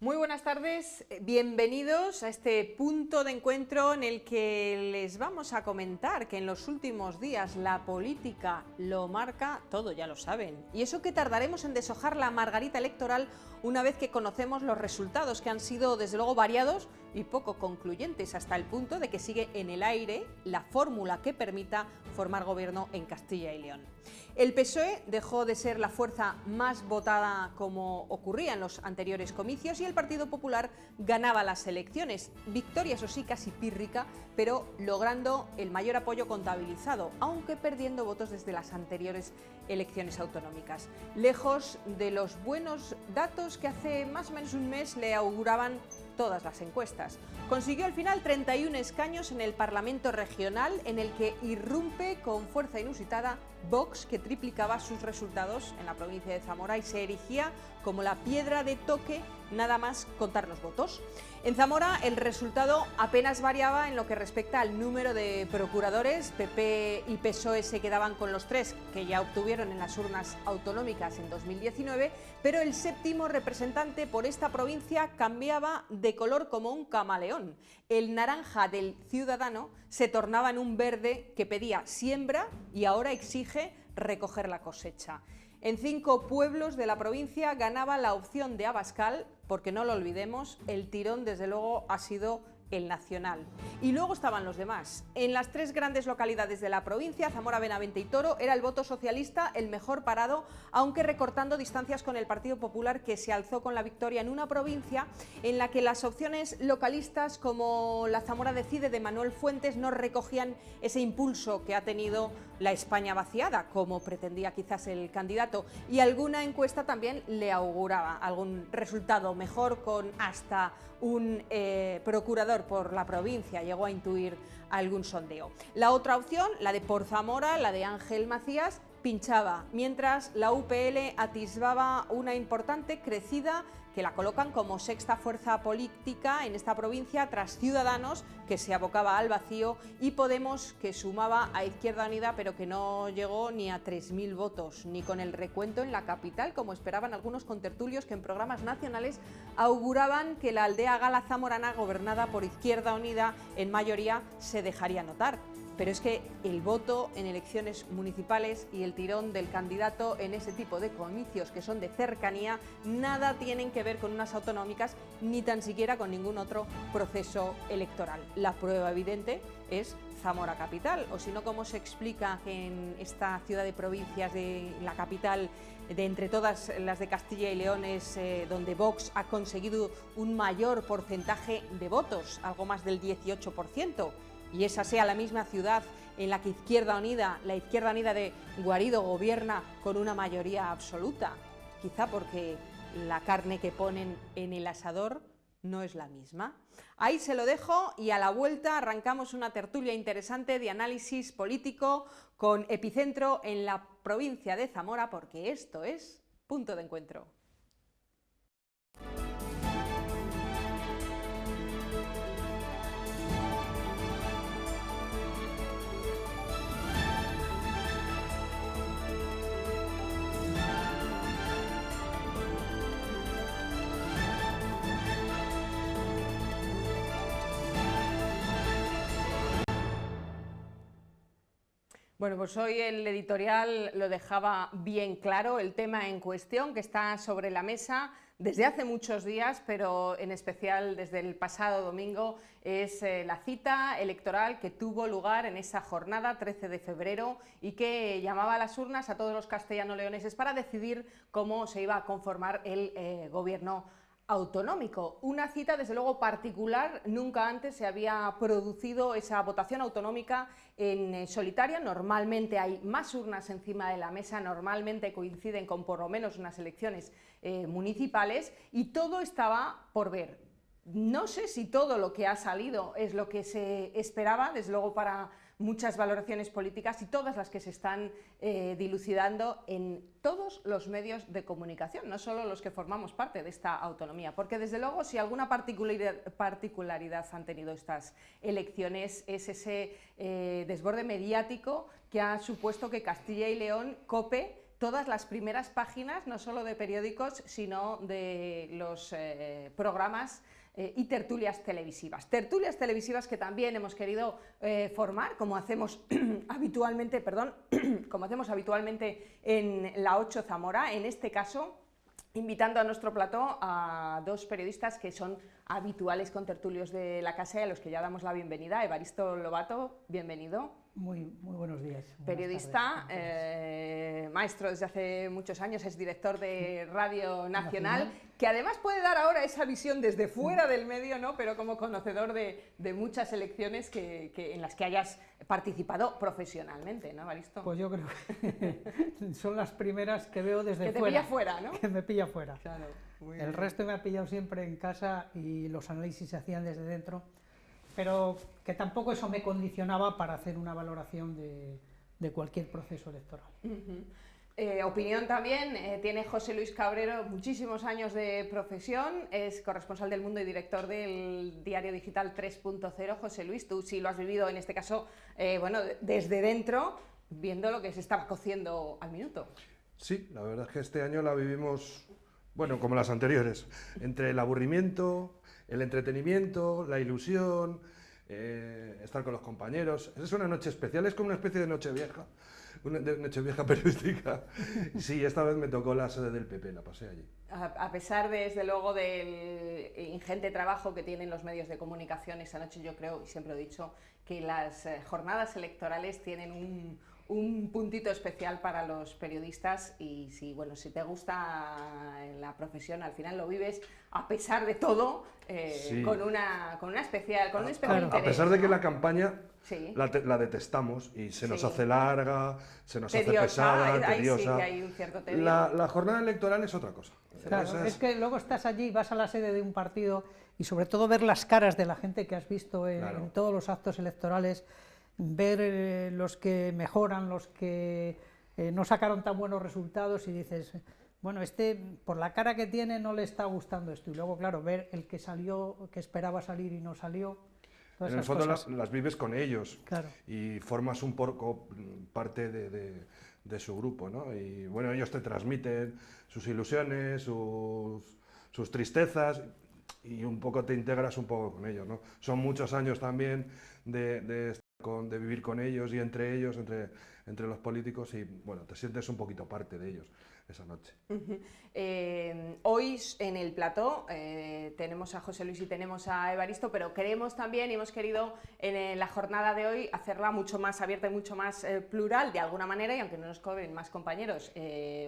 Muy buenas tardes, bienvenidos a este punto de encuentro en el que les vamos a comentar que en los últimos días la política lo marca todo, ya lo saben. Y eso que tardaremos en deshojar la margarita electoral una vez que conocemos los resultados, que han sido desde luego variados y poco concluyentes, hasta el punto de que sigue en el aire la fórmula que permita formar gobierno en Castilla y León. El PSOE dejó de ser la fuerza más votada como ocurría en los anteriores comicios y el Partido Popular ganaba las elecciones. Victoria, eso sí, casi pírrica, pero logrando el mayor apoyo contabilizado, aunque perdiendo votos desde las anteriores elecciones autonómicas. Lejos de los buenos datos que hace más o menos un mes le auguraban todas las encuestas. Consiguió al final 31 escaños en el Parlamento regional, en el que irrumpe con fuerza inusitada Vox, que triplicaba sus resultados en la provincia de Zamora y se erigía como la piedra de toque nada más contar los votos. En Zamora el resultado apenas variaba en lo que respecta al número de procuradores. PP y PSOE se quedaban con los 3 que ya obtuvieron en las urnas autonómicas en 2019, pero el séptimo representante por esta provincia cambiaba de color como un camaleón. El naranja del Ciudadano se tornaba en un verde que pedía siembra y ahora exige recoger la cosecha. En 5 pueblos de la provincia ganaba la opción de Abascal, porque no lo olvidemos, el tirón desde luego ha sido el nacional. Y luego estaban los demás. En las 3 grandes localidades de la provincia, Zamora, Benavente y Toro, era el voto socialista el mejor parado, aunque recortando distancias con el Partido Popular, que se alzó con la victoria en una provincia en la que las opciones localistas como la Zamora Decide de Manuel Fuentes no recogían ese impulso que ha tenido la España vaciada, como pretendía quizás el candidato, y alguna encuesta también le auguraba algún resultado mejor, con hasta un procurador por la provincia llegó a intuir algún sondeo. La otra opción, la de por Zamora, la de Ángel Macías, pinchaba, mientras la UPL atisbaba una importante crecida que la colocan como 6ª fuerza política en esta provincia, tras Ciudadanos, que se abocaba al vacío, y Podemos, que sumaba a Izquierda Unida, pero que no llegó ni a 3.000 votos, ni con el recuento en la capital, como esperaban algunos contertulios que en programas nacionales auguraban que la aldea gala zamorana, gobernada por Izquierda Unida en mayoría, se dejaría notar. Pero es que el voto en elecciones municipales y el tirón del candidato en ese tipo de comicios que son de cercanía nada tienen que ver con unas autonómicas ni tan siquiera con ningún otro proceso electoral. La prueba evidente es Zamora capital, o si no, ¿cómo se explica que en esta ciudad de provincias de la capital, de entre todas las de Castilla y León, es donde Vox ha conseguido un mayor porcentaje de votos, algo más del 18%? Y esa sea la misma ciudad en la que la Izquierda Unida de Guarido gobierna con una mayoría absoluta, quizá porque la carne que ponen en el asador no es la misma. Ahí se lo dejo y a la vuelta arrancamos una tertulia interesante de análisis político con epicentro en la provincia de Zamora, porque esto es Punto de Encuentro. Bueno, pues hoy el editorial lo dejaba bien claro, el tema en cuestión que está sobre la mesa desde hace muchos días, pero en especial desde el pasado domingo, es la cita electoral que tuvo lugar en esa jornada 13 de febrero y que llamaba a las urnas a todos los castellano-leoneses para decidir cómo se iba a conformar el gobierno autonómico. Una cita desde luego particular, nunca antes se había producido esa votación autonómica en solitaria. Normalmente hay más urnas encima de la mesa, normalmente coinciden con por lo menos unas elecciones municipales, y todo estaba por ver. No sé si todo lo que ha salido es lo que se esperaba, desde luego para muchas valoraciones políticas y todas las que se están dilucidando en todos los medios de comunicación, no solo los que formamos parte de esta autonomía, porque desde luego si alguna particularidad han tenido estas elecciones es ese desborde mediático que ha supuesto que Castilla y León cope todas las primeras páginas, no solo de periódicos, sino de los programas y tertulias televisivas. Tertulias televisivas que también hemos querido formar, como hacemos habitualmente, como hacemos habitualmente en la 8 Zamora, en este caso invitando a nuestro plató a dos periodistas que son habituales contertulios de la casa y a los que ya damos la bienvenida. Evaristo Lobato, bienvenido. Muy buenos días. Periodista, maestro desde hace muchos años, es director de Radio Nacional, que además puede dar ahora esa visión desde fuera del medio, ¿no? Pero como conocedor de muchas elecciones en las que hayas participado profesionalmente, ¿no, Evaristo? Pues yo creo que son las primeras que veo desde fuera. Que te pilla fuera, ¿no? Que me pilla fuera. Claro, el resto me ha pillado siempre en casa y los análisis se hacían desde dentro, pero que tampoco eso me condicionaba para hacer una valoración de cualquier proceso electoral. Opinión también tiene José Luis Cabrero, muchísimos años de profesión, es corresponsal del Mundo y director del diario digital 3.0. José Luis, tú sí lo has vivido en este caso, bueno, desde dentro, viendo lo que se estaba cociendo al minuto. Sí, la verdad es que este año la vivimos, bueno, como las anteriores, entre el aburrimiento, el entretenimiento, la ilusión, estar con los compañeros. Es una noche especial, es como una especie de Nochevieja. Una Nochevieja periodística. Sí, esta vez me tocó la sede del PP, la pasé allí. A pesar, desde luego, del ingente trabajo que tienen los medios de comunicación esa noche, yo creo, y siempre he dicho, que las jornadas electorales tienen un puntito especial para los periodistas y si te gusta la profesión, al final lo vives a pesar de todo, sí, con un especial interés. A pesar de que la campaña sí, la detestamos y se nos sí, hace larga, se nos tediosa, hace pesada, tediosa. Sí que hay un cierto tedio. La jornada electoral es otra cosa. Claro, es que luego estás allí, vas a la sede de un partido y sobre todo ver las caras de la gente que has visto en todos los actos electorales, ver los que mejoran, los que no sacaron tan buenos resultados y dices, bueno, por la cara que tiene no le está gustando esto. Y luego, claro, ver el que salió, que esperaba salir y no salió. En el fondo las vives con ellos, claro, y formas un poco parte de su grupo, ¿no? Y bueno, ellos te transmiten sus ilusiones, sus tristezas, y un poco te integras un poco con ellos, ¿no? Son muchos años también de vivir con ellos y entre ellos, entre los políticos, y bueno, te sientes un poquito parte de ellos esa noche. Hoy en el plató tenemos a José Luis y tenemos a Evaristo, pero queremos también, y hemos querido en la jornada de hoy hacerla mucho más abierta y mucho más plural de alguna manera, y aunque no nos cobren más compañeros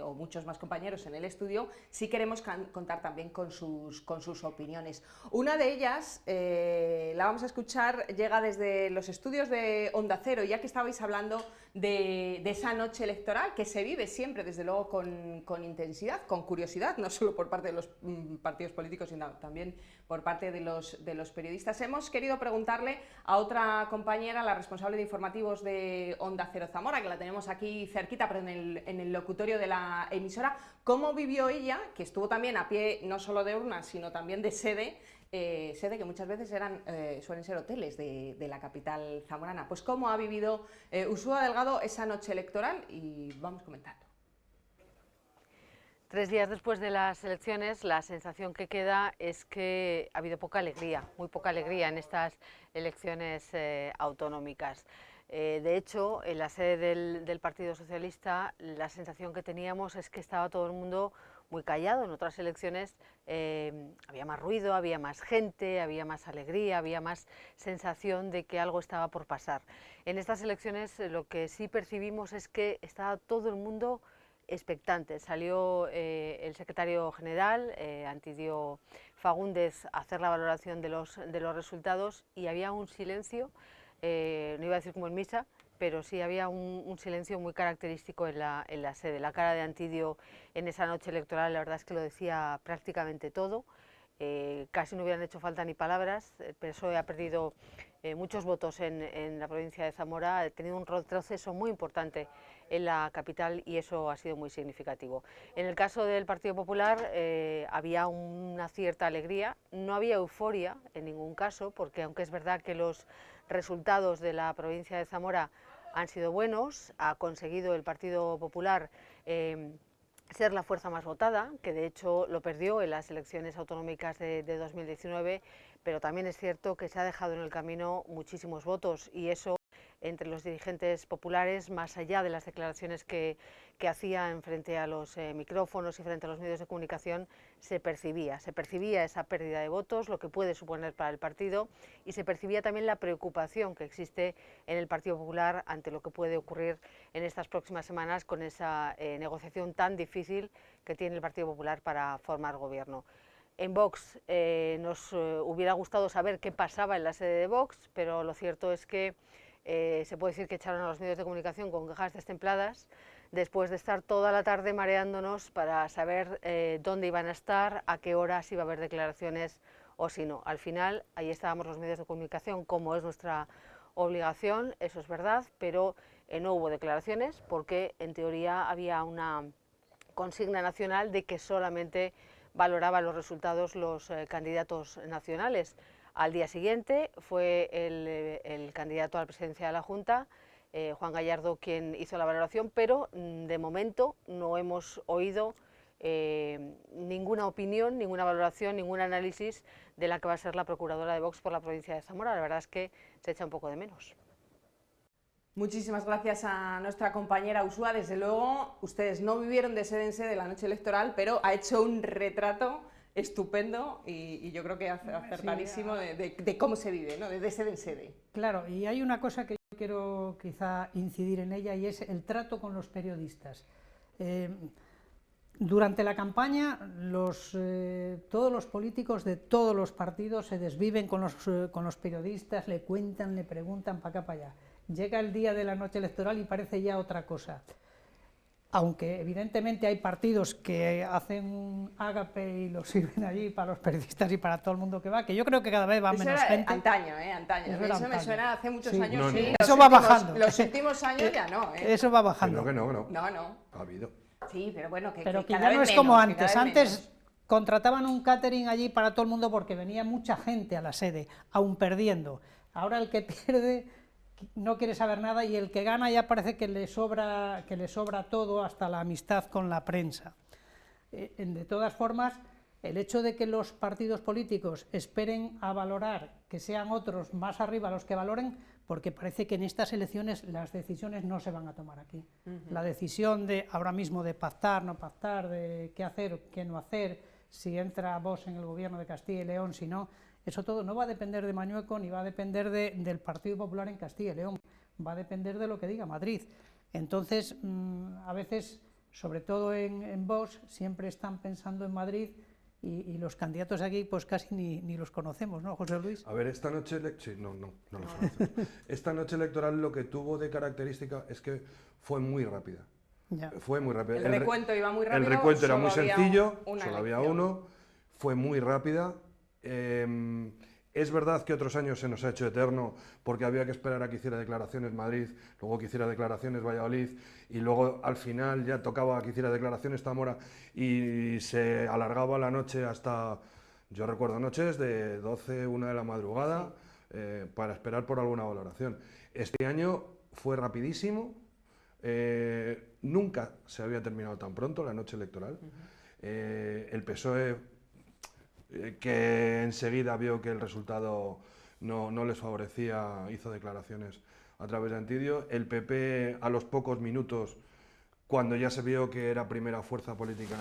o muchos más compañeros en el estudio, sí queremos contar también con sus opiniones. Una de ellas, la vamos a escuchar, llega desde los estudios de Onda Cero, ya que estabais hablando de esa noche electoral que se vive siempre, desde luego, con intensidad, con curiosidad, no solo por parte de los partidos políticos, sino también por parte de los periodistas. Hemos querido preguntarle a otra compañera, la responsable de informativos de Onda Cero Zamora, que la tenemos aquí cerquita, pero en el locutorio de la emisora, cómo vivió ella, que estuvo también a pie no solo de urnas, sino también de sede que muchas veces suelen ser hoteles de la capital zamorana. Pues cómo ha vivido Ursúa Delgado esa noche electoral, y vamos comentando. 3 días después de las elecciones, la sensación que queda es que ha habido poca alegría, muy poca alegría en estas elecciones autonómicas. De hecho, en la sede del Partido Socialista, la sensación que teníamos es que estaba todo el mundo muy callado. En otras elecciones había más ruido, había más gente, había más alegría, había más sensación de que algo estaba por pasar. En estas elecciones lo que sí percibimos es que estaba todo el mundo expectante. Salió el secretario general, Antidio Fagúndez, a hacer la valoración de los resultados, y había un silencio, no iba a decir como en misa, pero sí había un silencio muy característico en la sede. La cara de Antidio en esa noche electoral, la verdad es que lo decía prácticamente todo. Casi no hubieran hecho falta ni palabras. El PSOE ha perdido muchos votos en la provincia de Zamora, ha tenido un retroceso muy importante en la capital y eso ha sido muy significativo. En el caso del Partido Popular había una cierta alegría, no había euforia en ningún caso, porque aunque es verdad que los resultados de la provincia de Zamora han sido buenos, ha conseguido el Partido Popular ser la fuerza más votada, que de hecho lo perdió en las elecciones autonómicas de 2019, pero también es cierto que se ha dejado en el camino muchísimos votos y eso entre los dirigentes populares, más allá de las declaraciones que hacía en frente a los micrófonos y frente a los medios de comunicación, se percibía esa pérdida de votos, lo que puede suponer para el partido, y se percibía también la preocupación que existe en el Partido Popular ante lo que puede ocurrir en estas próximas semanas con esa negociación tan difícil que tiene el Partido Popular para formar gobierno. En Vox nos hubiera gustado saber qué pasaba en la sede de Vox, pero lo cierto es que se puede decir que echaron a los medios de comunicación con quejas destempladas después de estar toda la tarde mareándonos para saber dónde iban a estar, a qué horas iba a haber declaraciones o si no. Al final, ahí estábamos los medios de comunicación, como es nuestra obligación, eso es verdad, pero no hubo declaraciones porque en teoría había una consigna nacional de que solamente valoraban los resultados los candidatos nacionales. Al día siguiente fue el candidato a la presidencia de la Junta, Juan Gallardo, quien hizo la valoración, pero de momento no hemos oído ninguna opinión, ninguna valoración, ningún análisis de la que va a ser la procuradora de Vox por la provincia de Zamora. La verdad es que se echa un poco de menos. Muchísimas gracias a nuestra compañera Uxua. Desde luego, ustedes no vivieron de sede en sede la noche electoral, pero ha hecho un retrato estupendo y yo creo que acertadísimo de cómo se vive, ¿no? De sede en sede. Claro, y hay una cosa que yo quiero quizá incidir en ella y es el trato con los periodistas. Durante la campaña todos los políticos de todos los partidos se desviven con los periodistas, le cuentan, le preguntan para acá, para allá. Llega el día de la noche electoral y parece ya otra cosa. Aunque evidentemente hay partidos que hacen un ágape y lo sirven allí para los periodistas y para todo el mundo que va, que yo creo que cada vez va menos gente. Antaño, antaño. Eso me suena hace muchos años. No, sí. no. Eso va bajando. Los últimos años ya no. Eso va bajando. Que no. No. Ha habido. Sí, pero bueno, que pero que cada ya vez no es menos, como antes. Antes Antes contrataban un catering allí para todo el mundo porque venía mucha gente a la sede, aún perdiendo. Ahora el que pierde no quiere saber nada y el que gana ya parece que le sobra todo, hasta la amistad con la prensa. De todas formas, el hecho de que los partidos políticos esperen a valorar, que sean otros más arriba los que valoren, porque parece que en estas elecciones las decisiones no se van a tomar aquí. La decisión de ahora mismo de pactar, no pactar, de qué hacer, qué no hacer, si entra Vox en el gobierno de Castilla y León, si no, eso todo no va a depender de Mañueco ni va a depender del Partido Popular en Castilla y León, va a depender de lo que diga Madrid. Entonces, a veces, sobre todo en Vox, siempre están pensando en Madrid y los candidatos aquí pues casi ni los conocemos, ¿no, José Luis? A ver, esta noche... Sí, no los conocemos. Esta noche electoral lo que tuvo de característica es que fue muy rápida. Ya. Fue muy rápida. El recuento iba muy rápido. El recuento era muy solo había sencillo, una solo había elección. uno, fue muy rápida. Es verdad que otros años se nos ha hecho eterno porque había que esperar a que hiciera declaraciones Madrid, luego que hiciera declaraciones Valladolid y luego al final ya tocaba que hiciera declaraciones Zamora y se alargaba la noche hasta, yo recuerdo noches de 12, 1 de la madrugada para esperar por alguna valoración. Este año fue rapidísimo, nunca se había terminado tan pronto la noche electoral. El PSOE que enseguida vio que el resultado no les favorecía, hizo declaraciones a través de Antidio. El PP a los pocos minutos, cuando ya se vio que era primera fuerza política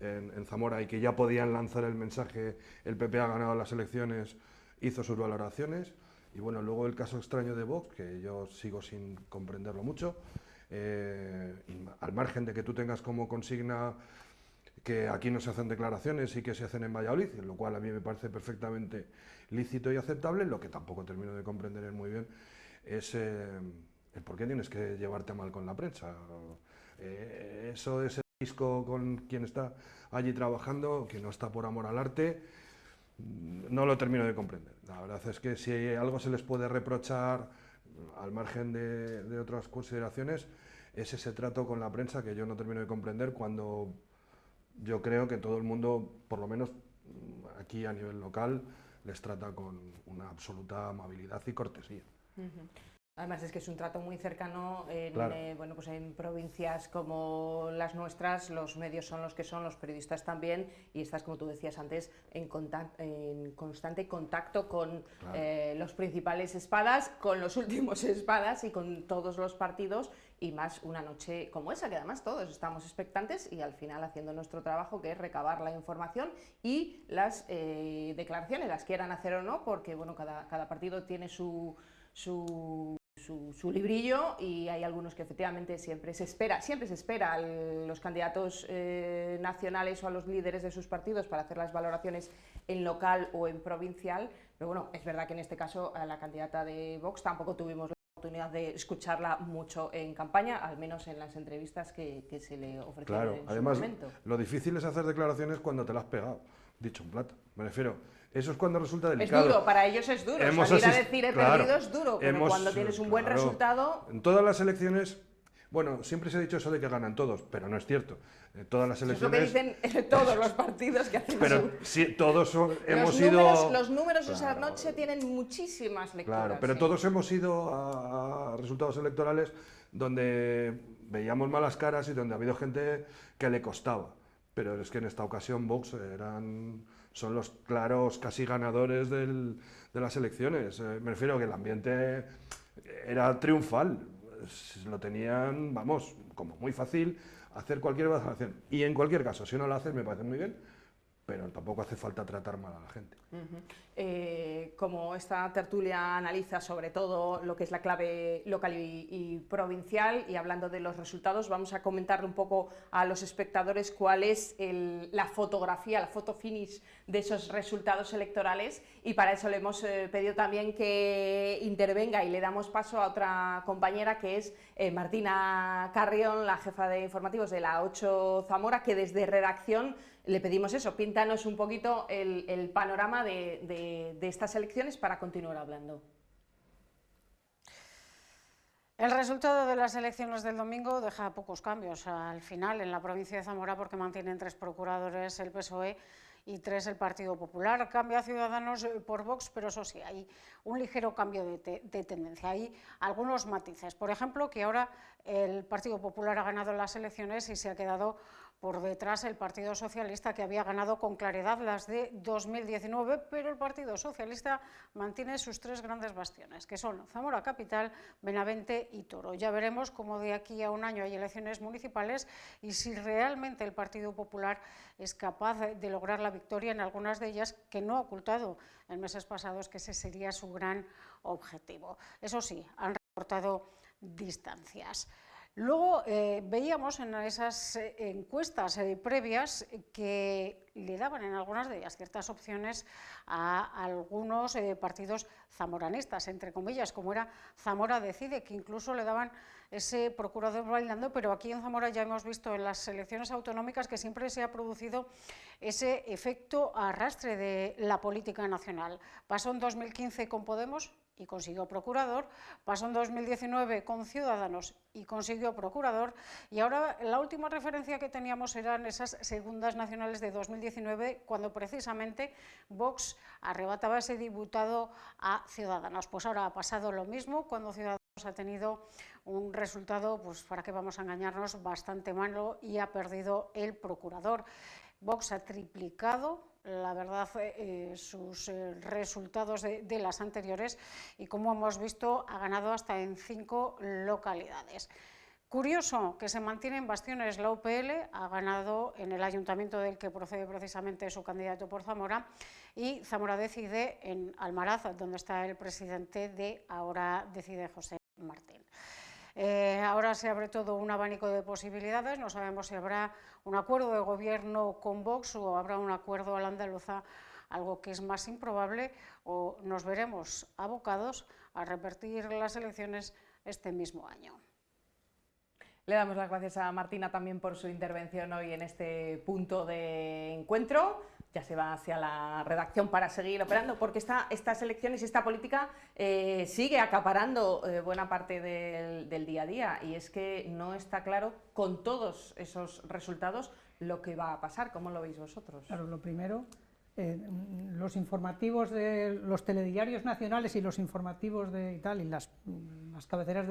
en Zamora y que ya podían lanzar el mensaje, el PP ha ganado las elecciones, hizo sus valoraciones. Y bueno, luego el caso extraño de Vox, que yo sigo sin comprenderlo mucho, al margen de que tú tengas como consigna que aquí no se hacen declaraciones y que se hacen en Valladolid, lo cual a mí me parece perfectamente lícito y aceptable. Lo que tampoco termino de comprender muy bien es el por qué tienes que llevarte mal con la prensa. Eso de ser disco con quien está allí trabajando, que no está por amor al arte, no lo termino de comprender. La verdad es que si algo se les puede reprochar, al margen de otras consideraciones, es ese trato con la prensa que yo no termino de comprender cuando yo creo que todo el mundo, por lo menos aquí a nivel local, les trata con una absoluta amabilidad y cortesía. Además es que es un trato muy cercano en, Claro. bueno, pues en provincias como las nuestras, los medios son los que son, los periodistas también, y estás, como tú decías antes, en constante contacto con Claro. los principales espadas, con los últimos espadas y con todos los partidos, y más una noche como esa, que además todos estamos expectantes y al final haciendo nuestro trabajo, que es recabar la información y las declaraciones, las quieran hacer o no, porque bueno, cada partido tiene su librillo, y hay algunos que efectivamente siempre se espera a los candidatos nacionales o a los líderes de sus partidos para hacer las valoraciones en local o en provincial, pero bueno, es verdad que en este caso a la candidata de Vox tampoco tuvimos la oportunidad de escucharla mucho en campaña, al menos en las entrevistas que se le ofrecieron Claro, en además su momento. lo difícil es hacer declaraciones cuando te las has pegado, dicho en plata. Me refiero, eso es cuando resulta Es delicado. duro, para ellos es duro, salir a decir he perdido es duro, pero cuando tienes un buen resultado... En todas las elecciones, bueno, siempre se ha dicho eso de que ganan todos, pero no es cierto. En todas las Eso es lo que elecciones... dicen todos los partidos que hacen Pero su... sí, todos hemos ido... Los números esa Claro. noche tienen muchísimas lecturas. Claro, pero sí. todos hemos ido a resultados electorales donde veíamos malas caras y donde ha habido gente que le costaba. Pero es que en esta ocasión Vox son los claros casi ganadores de las elecciones. Me refiero a que el ambiente era triunfal. Lo tenían, vamos, como muy fácil hacer cualquier valoración. Y en cualquier caso, si no lo haces me parece muy bien, pero tampoco hace falta tratar mal a la gente. Como esta tertulia analiza sobre todo lo que es la clave local y provincial, y hablando de los resultados, vamos a comentarle un poco a los espectadores cuál es la fotografía, la foto finish de esos resultados electorales, y para eso le hemos pedido también que intervenga, y le damos paso a otra compañera que es Martina Carrión, la jefa de informativos de la 8 Zamora, que desde redacción le pedimos eso, píntanos un poquito el panorama de estas elecciones para continuar hablando. El resultado de las elecciones del domingo deja pocos cambios al final en la provincia de Zamora, porque mantienen 3 procuradores el PSOE y 3 el Partido Popular. Cambia Ciudadanos por Vox, pero eso sí, hay un ligero cambio de tendencia. Hay algunos matices. Por ejemplo, que ahora el Partido Popular ha ganado las elecciones y se ha quedado por detrás el Partido Socialista, que había ganado con claridad las de 2019, pero el Partido Socialista mantiene sus 3 grandes bastiones, que son Zamora Capital, Benavente y Toro. Ya veremos cómo de aquí a un año hay elecciones municipales y si realmente el Partido Popular es capaz de lograr la victoria en algunas de ellas, que no ha ocultado en meses pasados que ese sería su gran objetivo. Eso sí, han recortado distancias. Luego veíamos en esas encuestas previas que le daban en algunas de ellas ciertas opciones a algunos partidos zamoranistas, entre comillas, como era Zamora Decide, que incluso le daban ese procurador bailando, pero aquí en Zamora ya hemos visto en las elecciones autonómicas que siempre se ha producido ese efecto arrastre de la política nacional. Pasó en 2015 con Podemos y consiguió procurador, pasó en 2019 con Ciudadanos y consiguió procurador, y ahora la última referencia que teníamos eran esas segundas nacionales de 2019, cuando precisamente Vox arrebataba ese diputado a Ciudadanos. Pues ahora ha pasado lo mismo, cuando Ciudadanos ha tenido un resultado, pues para qué vamos a engañarnos, bastante malo, y ha perdido el procurador. Vox ha triplicado, la verdad, sus resultados de las anteriores, y como hemos visto ha ganado hasta en 5 localidades. Curioso que se mantiene en bastiones la UPL, ha ganado en el ayuntamiento del que procede precisamente su candidato por Zamora, y Zamora Decide en Almaraz, donde está el presidente de Ahora Decide, José Martín. Ahora se abre todo un abanico de posibilidades, no sabemos si habrá un acuerdo de gobierno con Vox o habrá un acuerdo a la andaluza, algo que es más improbable, o nos veremos abocados a repetir las elecciones este mismo año. Le damos las gracias a Martina también por su intervención hoy en este punto de encuentro. Ya se va hacia la redacción para seguir operando, porque estas elecciones y esta política sigue acaparando buena parte del día a día, y es que no está claro con todos esos resultados lo que va a pasar. ¿Cómo lo veis vosotros? Claro, lo primero, los informativos de los telediarios nacionales y los informativos de y las las cabeceras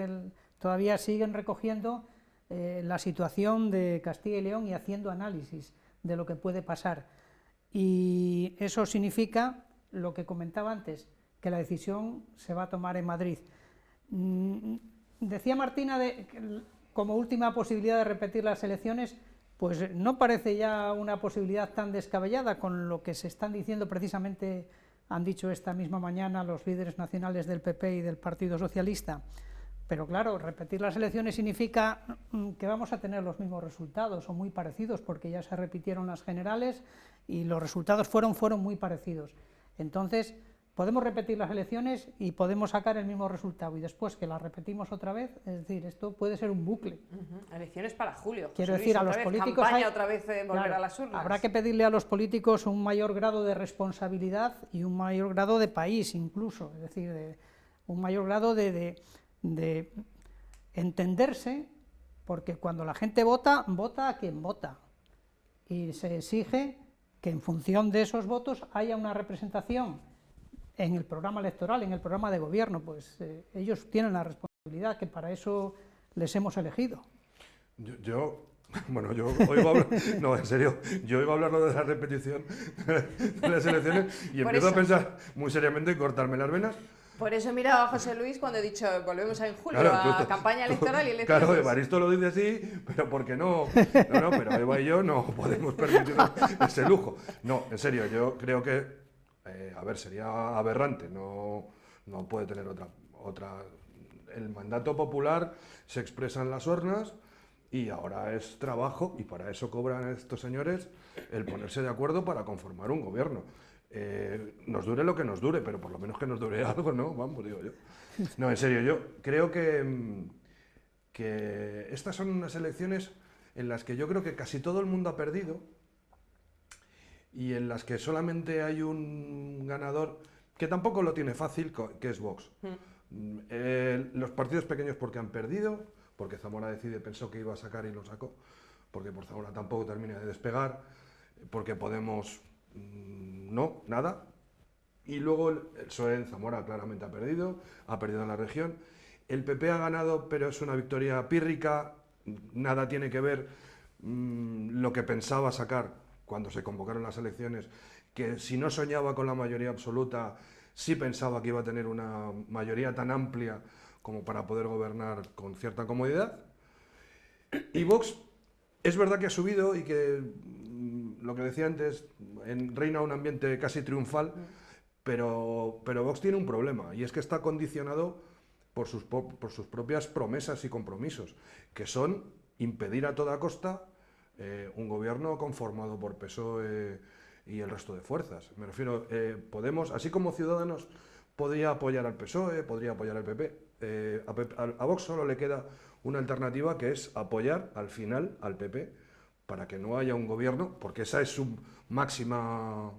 todavía siguen recogiendo la situación de Castilla y León y haciendo análisis de lo que puede pasar. Y eso significa lo que comentaba antes, que la decisión se va a tomar en Madrid. Decía Martina como última posibilidad de repetir las elecciones, pues no parece ya una posibilidad tan descabellada con lo que se están diciendo precisamente, han dicho esta misma mañana los líderes nacionales del PP y del Partido Socialista. Pero claro, repetir las elecciones significa que vamos a tener los mismos resultados o muy parecidos, porque ya se repitieron las generales y los resultados fueron muy parecidos. Entonces, podemos repetir las elecciones y podemos sacar el mismo resultado y después que las repetimos otra vez, es decir, esto puede ser un bucle. Elecciones para julio. Quiero decir, a los políticos campaña otra vez volver claro, a las urnas. Habrá que pedirle a los políticos un mayor grado de responsabilidad y un mayor grado de país incluso, es decir, un mayor grado de entenderse, porque cuando la gente vota, vota a quien vota y se exige que en función de esos votos haya una representación en el programa electoral, en el programa de gobierno, pues ellos tienen la responsabilidad, que para eso les hemos elegido. Yo oigo hablar, no, en serio, yo oigo hablar de la repetición de las elecciones y empiezo a pensar muy seriamente en cortarme las venas. Por eso he mirado a José Luis cuando he dicho volvemos en julio claro, a campaña electoral y elecciones. Claro, Evaristo lo dice así, pero porque no, pero Eva y yo no podemos permitirnos ese lujo. No, en serio, yo creo que sería aberrante, no puede tener otra. El mandato popular se expresa en las urnas y ahora es trabajo, y para eso cobran estos señores el ponerse de acuerdo para conformar un gobierno. Nos dure lo que nos dure, pero por lo menos que nos dure algo, ¿no? Vamos, digo yo. No, en serio, yo creo que estas son unas elecciones en las que yo creo que casi todo el mundo ha perdido, y en las que solamente hay un ganador que tampoco lo tiene fácil, que es Vox. Los partidos pequeños porque han perdido, porque Zamora pensó que iba a sacar y lo sacó, porque por Zamora tampoco termina de despegar, porque Podemos no, nada, y luego el PSOE en Zamora claramente ha perdido en la región. El PP ha ganado, pero es una victoria pírrica, nada tiene que ver lo que pensaba sacar cuando se convocaron las elecciones, que si no soñaba con la mayoría absoluta, sí pensaba que iba a tener una mayoría tan amplia como para poder gobernar con cierta comodidad. Y Vox, es verdad que ha subido y que, lo que decía antes, reina un ambiente casi triunfal, pero Vox tiene un problema, y es que está condicionado por sus propias promesas y compromisos, que son impedir a toda costa un gobierno conformado por PSOE y el resto de fuerzas. Me refiero, Podemos, así como Ciudadanos podría apoyar al PSOE, podría apoyar al PP, a Vox solo le queda una alternativa, que es apoyar al final al PP para que no haya un gobierno, porque esa es su máxima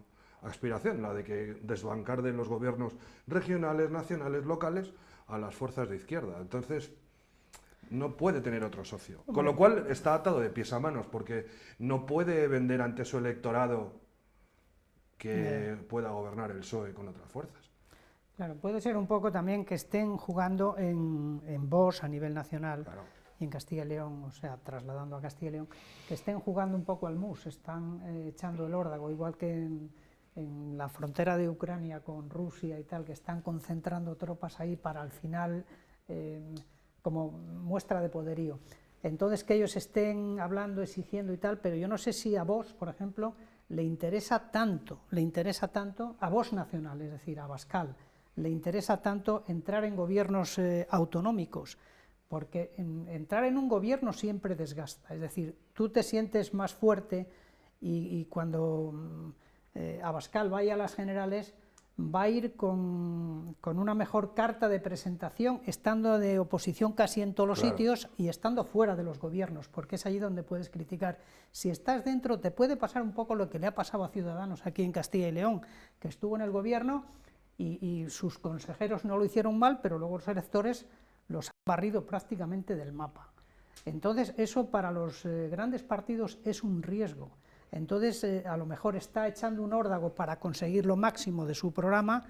aspiración, la de que desbancar de los gobiernos regionales, nacionales, locales a las fuerzas de izquierda. Entonces, no puede tener otro socio, con lo cual está atado de pies a manos, porque no puede vender ante su electorado que pueda gobernar el PSOE con otras fuerzas. Claro, puede ser un poco también que estén jugando en Vox a nivel nacional, claro, y en Castilla y León, o sea, trasladando a Castilla y León, que estén jugando un poco al mus, están echando el órdago, igual que en la frontera de Ucrania con Rusia y tal, que están concentrando tropas ahí para al final, como muestra de poderío. Entonces, que ellos estén hablando, exigiendo y tal, pero yo no sé si a Vox, por ejemplo, le interesa tanto a Vox nacional, es decir, a Abascal, le interesa tanto entrar en gobiernos autonómicos, porque entrar en un gobierno siempre desgasta, es decir, tú te sientes más fuerte y cuando Abascal vaya a las generales va a ir con una mejor carta de presentación, estando de oposición casi en todos los sitios y estando fuera de los gobiernos, porque es allí donde puedes criticar. Si estás dentro te puede pasar un poco lo que le ha pasado a Ciudadanos aquí en Castilla y León, que estuvo en el gobierno y sus consejeros no lo hicieron mal, pero luego los electores los han barrido prácticamente del mapa. Entonces eso para los grandes partidos es un riesgo. Entonces a lo mejor está echando un órdago para conseguir lo máximo de su programa,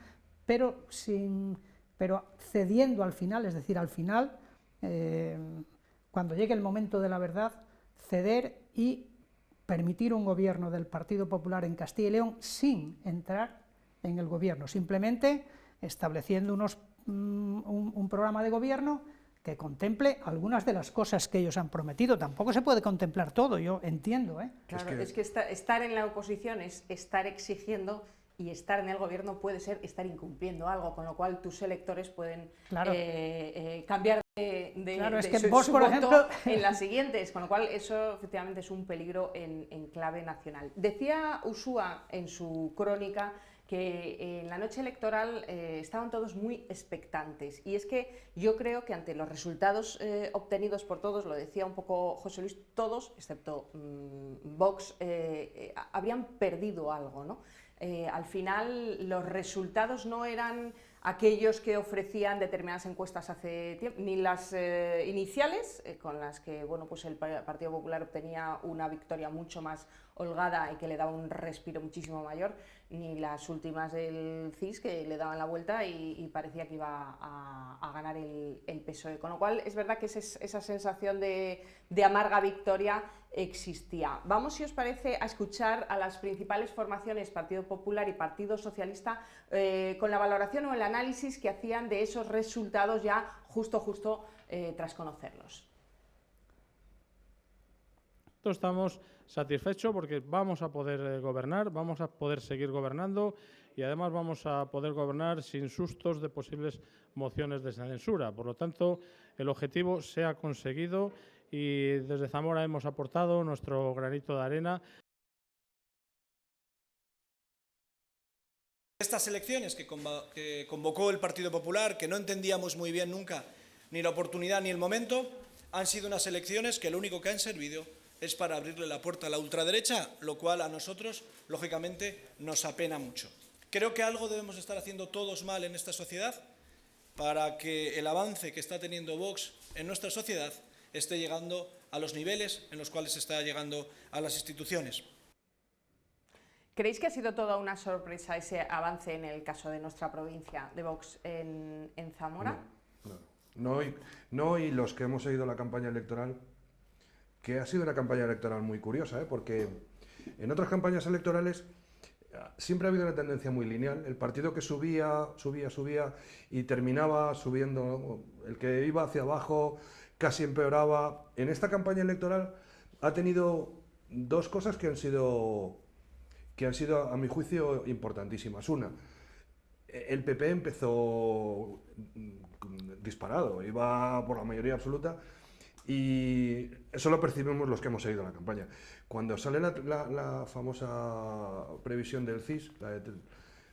pero sin pero cediendo al final, es decir, al final, cuando llegue el momento de la verdad, ceder y permitir un gobierno del Partido Popular en Castilla y León sin entrar en el gobierno, simplemente estableciendo un programa de gobierno que contemple algunas de las cosas que ellos han prometido. Tampoco se puede contemplar todo, yo entiendo. Claro, es que estar en la oposición es estar exigiendo, y estar en el gobierno puede ser estar incumpliendo algo, con lo cual tus electores pueden cambiar su Vox, por voto ejemplo, en las siguientes, con lo cual eso efectivamente es un peligro en clave nacional. Decía Ursúa en su crónica que en la noche electoral estaban todos muy expectantes, y es que yo creo que ante los resultados obtenidos por todos, lo decía un poco José Luis, todos, excepto Vox, habrían perdido algo, ¿no? Al final los resultados no eran aquellos que ofrecían determinadas encuestas hace tiempo, ni las iniciales, con las que bueno, pues el Partido Popular obtenía una victoria mucho más holgada y que le daba un respiro muchísimo mayor, ni las últimas del CIS, que le daban la vuelta y parecía que iba a ganar el PSOE. Con lo cual es verdad que esa sensación de amarga victoria existía. Vamos, si os parece, a escuchar a las principales formaciones, Partido Popular y Partido Socialista, con la valoración o el análisis que hacían de esos resultados ya justo tras conocerlos. Estamos satisfechos porque vamos a poder gobernar, vamos a poder seguir gobernando y además vamos a poder gobernar sin sustos de posibles mociones de censura. Por lo tanto, el objetivo se ha conseguido y desde Zamora hemos aportado nuestro granito de arena. Estas elecciones que convocó el Partido Popular, que no entendíamos muy bien nunca ni la oportunidad ni el momento, han sido unas elecciones que lo único que han servido es para abrirle la puerta a la ultraderecha, lo cual a nosotros, lógicamente, nos apena mucho. Creo que algo debemos estar haciendo todos mal en esta sociedad para que el avance que está teniendo Vox en nuestra sociedad esté llegando a los niveles en los cuales está llegando a las instituciones. ¿Creéis que ha sido toda una sorpresa ese avance en el caso de nuestra provincia de Vox en Zamora? No, y los que hemos seguido la campaña electoral, que ha sido una campaña electoral muy curiosa, porque en otras campañas electorales siempre ha habido una tendencia muy lineal. El partido que subía y terminaba subiendo, el que iba hacia abajo casi empeoraba. En esta campaña electoral ha tenido dos cosas que han sido a mi juicio importantísimas. Una, el PP empezó disparado, iba por la mayoría absoluta, y eso lo percibimos los que hemos seguido la campaña. Cuando sale la famosa previsión del CIS,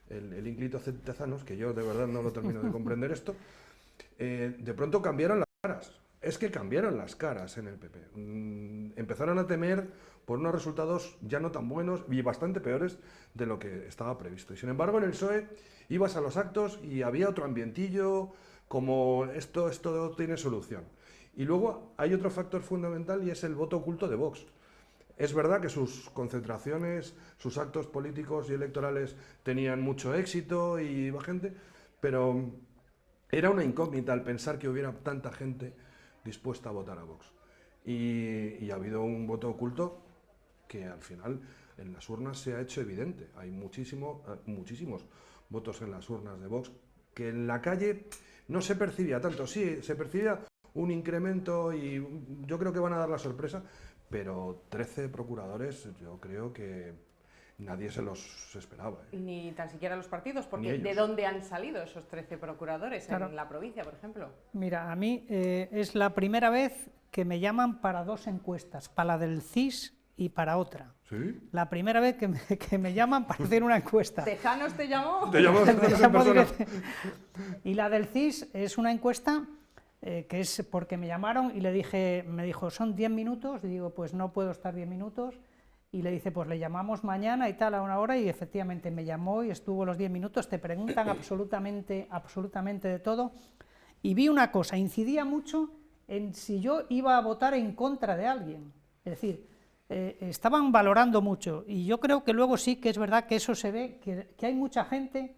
el ínclito Tezanos, que yo de verdad no lo termino de comprender esto, de pronto cambiaron las caras. Es que cambiaron las caras en el PP. Empezaron a temer por unos resultados ya no tan buenos y bastante peores de lo que estaba previsto. Y sin embargo, en el PSOE ibas a los actos y había otro ambientillo, como esto tiene solución. Y luego hay otro factor fundamental y es el voto oculto de Vox. Es verdad que sus concentraciones, sus actos políticos y electorales tenían mucho éxito y iba gente, pero era una incógnita al pensar que hubiera tanta gente dispuesta a votar a Vox. Y ha habido un voto oculto que al final en las urnas se ha hecho evidente. Hay muchísimos votos en las urnas de Vox que en la calle no se percibía tanto. Sí, se percibía un incremento y yo creo que van a dar la sorpresa, pero 13 procuradores yo creo que nadie se los esperaba. Ni tan siquiera los partidos, porque ¿de dónde han salido esos 13 procuradores en la provincia, por ejemplo? Mira, a mí es la primera vez que me llaman para dos encuestas, para la del CIS y para otra. ¿Sí? La primera vez que me llaman para hacer una encuesta. ¿Tezanos te llamó? Te llamó Tezanos en persona. Y la del CIS es una encuesta que es porque me llamaron y me dijo, son 10 minutos, y digo, pues no puedo estar 10 minutos, y le dice, pues le llamamos mañana y tal, a una hora, y efectivamente me llamó y estuvo los 10 minutos, te preguntan absolutamente de todo, y vi una cosa, incidía mucho en si yo iba a votar en contra de alguien, es decir, estaban valorando mucho, y yo creo que luego sí que es verdad que eso se ve, que hay mucha gente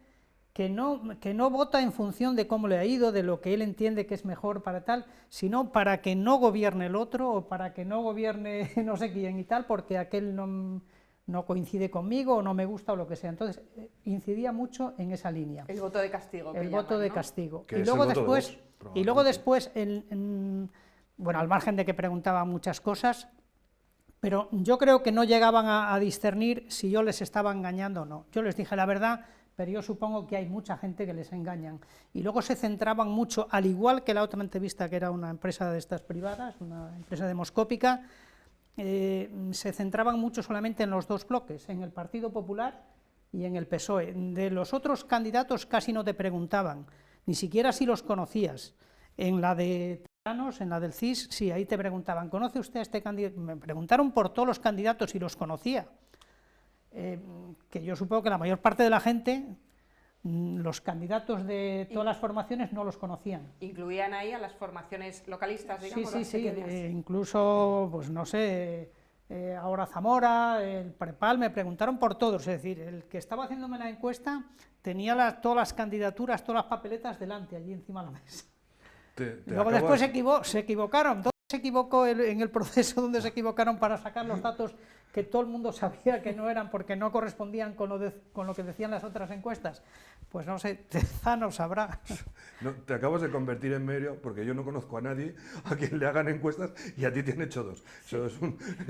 que no vota en función de cómo le ha ido, de lo que él entiende que es mejor para tal, sino para que no gobierne el otro o para que no gobierne no sé quién y tal, porque aquel no coincide conmigo o no me gusta o lo que sea. Entonces, incidía mucho en esa línea. El voto de castigo. El voto de castigo. Que es el voto de Vox, y luego después, bueno, al margen de que preguntaban muchas cosas, pero yo creo que no llegaban a discernir si yo les estaba engañando o no. Yo les dije la verdad, pero yo supongo que hay mucha gente que les engañan. Y luego se centraban mucho, al igual que la otra entrevista, que era una empresa de estas privadas, una empresa demoscópica, se centraban mucho solamente en los dos bloques, en el Partido Popular y en el PSOE. De los otros candidatos casi no te preguntaban, ni siquiera si los conocías. En la de Ciudadanos, en la del CIS, sí, ahí te preguntaban, ¿conoce usted a este candidato? Me preguntaron por todos los candidatos y los conocía. Que yo supongo que la mayor parte de la gente, los candidatos de todas las formaciones no los conocían. ¿Incluían ahí a las formaciones localistas, digamos? Sí, incluso, pues no sé, ahora Zamora, el Prepal, me preguntaron por todos, es decir, el que estaba haciéndome la encuesta tenía todas las candidaturas, todas las papeletas delante, allí encima de la mesa. Luego después se equivocaron. ¿Dónde se equivocó en el proceso donde se equivocaron para sacar los datos que todo el mundo sabía que no eran porque no correspondían con lo que decían las otras encuestas? Pues no sé, Tezano sabrá. No, te acabas de convertir en medio, porque yo no conozco a nadie a quien le hagan encuestas y a ti te han hecho dos. Eso es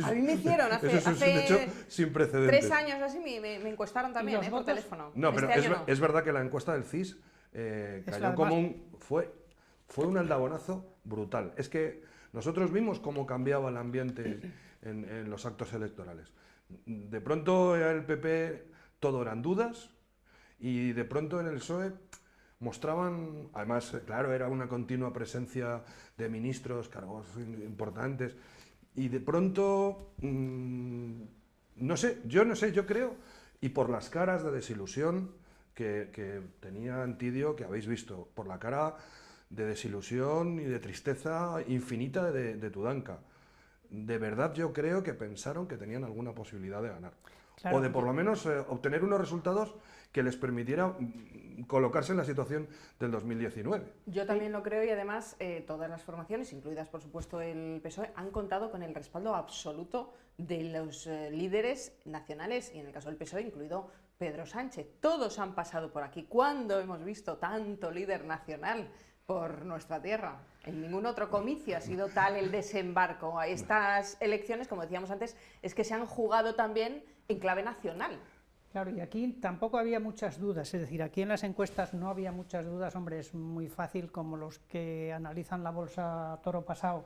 a mí me hicieron hace un hecho sin precedentes. 3 años así, me encuestaron también por teléfono. No, pero es verdad que la encuesta del CIS cayó como fue un aldabonazo brutal. Es que nosotros vimos cómo cambiaba el ambiente en los actos electorales. De pronto en el PP todo eran dudas y de pronto en el PSOE mostraban, además, claro, era una continua presencia de ministros, cargos importantes, y de pronto, no sé, yo creo, y por las caras de desilusión que tenía Antidio, que habéis visto, por la cara de desilusión y de tristeza infinita de Tudanca. De verdad yo creo que pensaron que tenían alguna posibilidad de ganar. Claro. O de por lo menos obtener unos resultados que les permitiera colocarse en la situación del 2019. Yo también lo creo y además todas las formaciones, incluidas por supuesto el PSOE, han contado con el respaldo absoluto de los líderes nacionales y en el caso del PSOE incluido Pedro Sánchez. Todos han pasado por aquí. ¿Cuándo hemos visto tanto líder nacional por nuestra tierra? En ningún otro comicio ha sido tal el desembarco. Estas elecciones, como decíamos antes, es que se han jugado también en clave nacional. Claro, y aquí tampoco había muchas dudas, es decir, aquí en las encuestas no había muchas dudas, hombre, es muy fácil como los que analizan la bolsa toro pasado.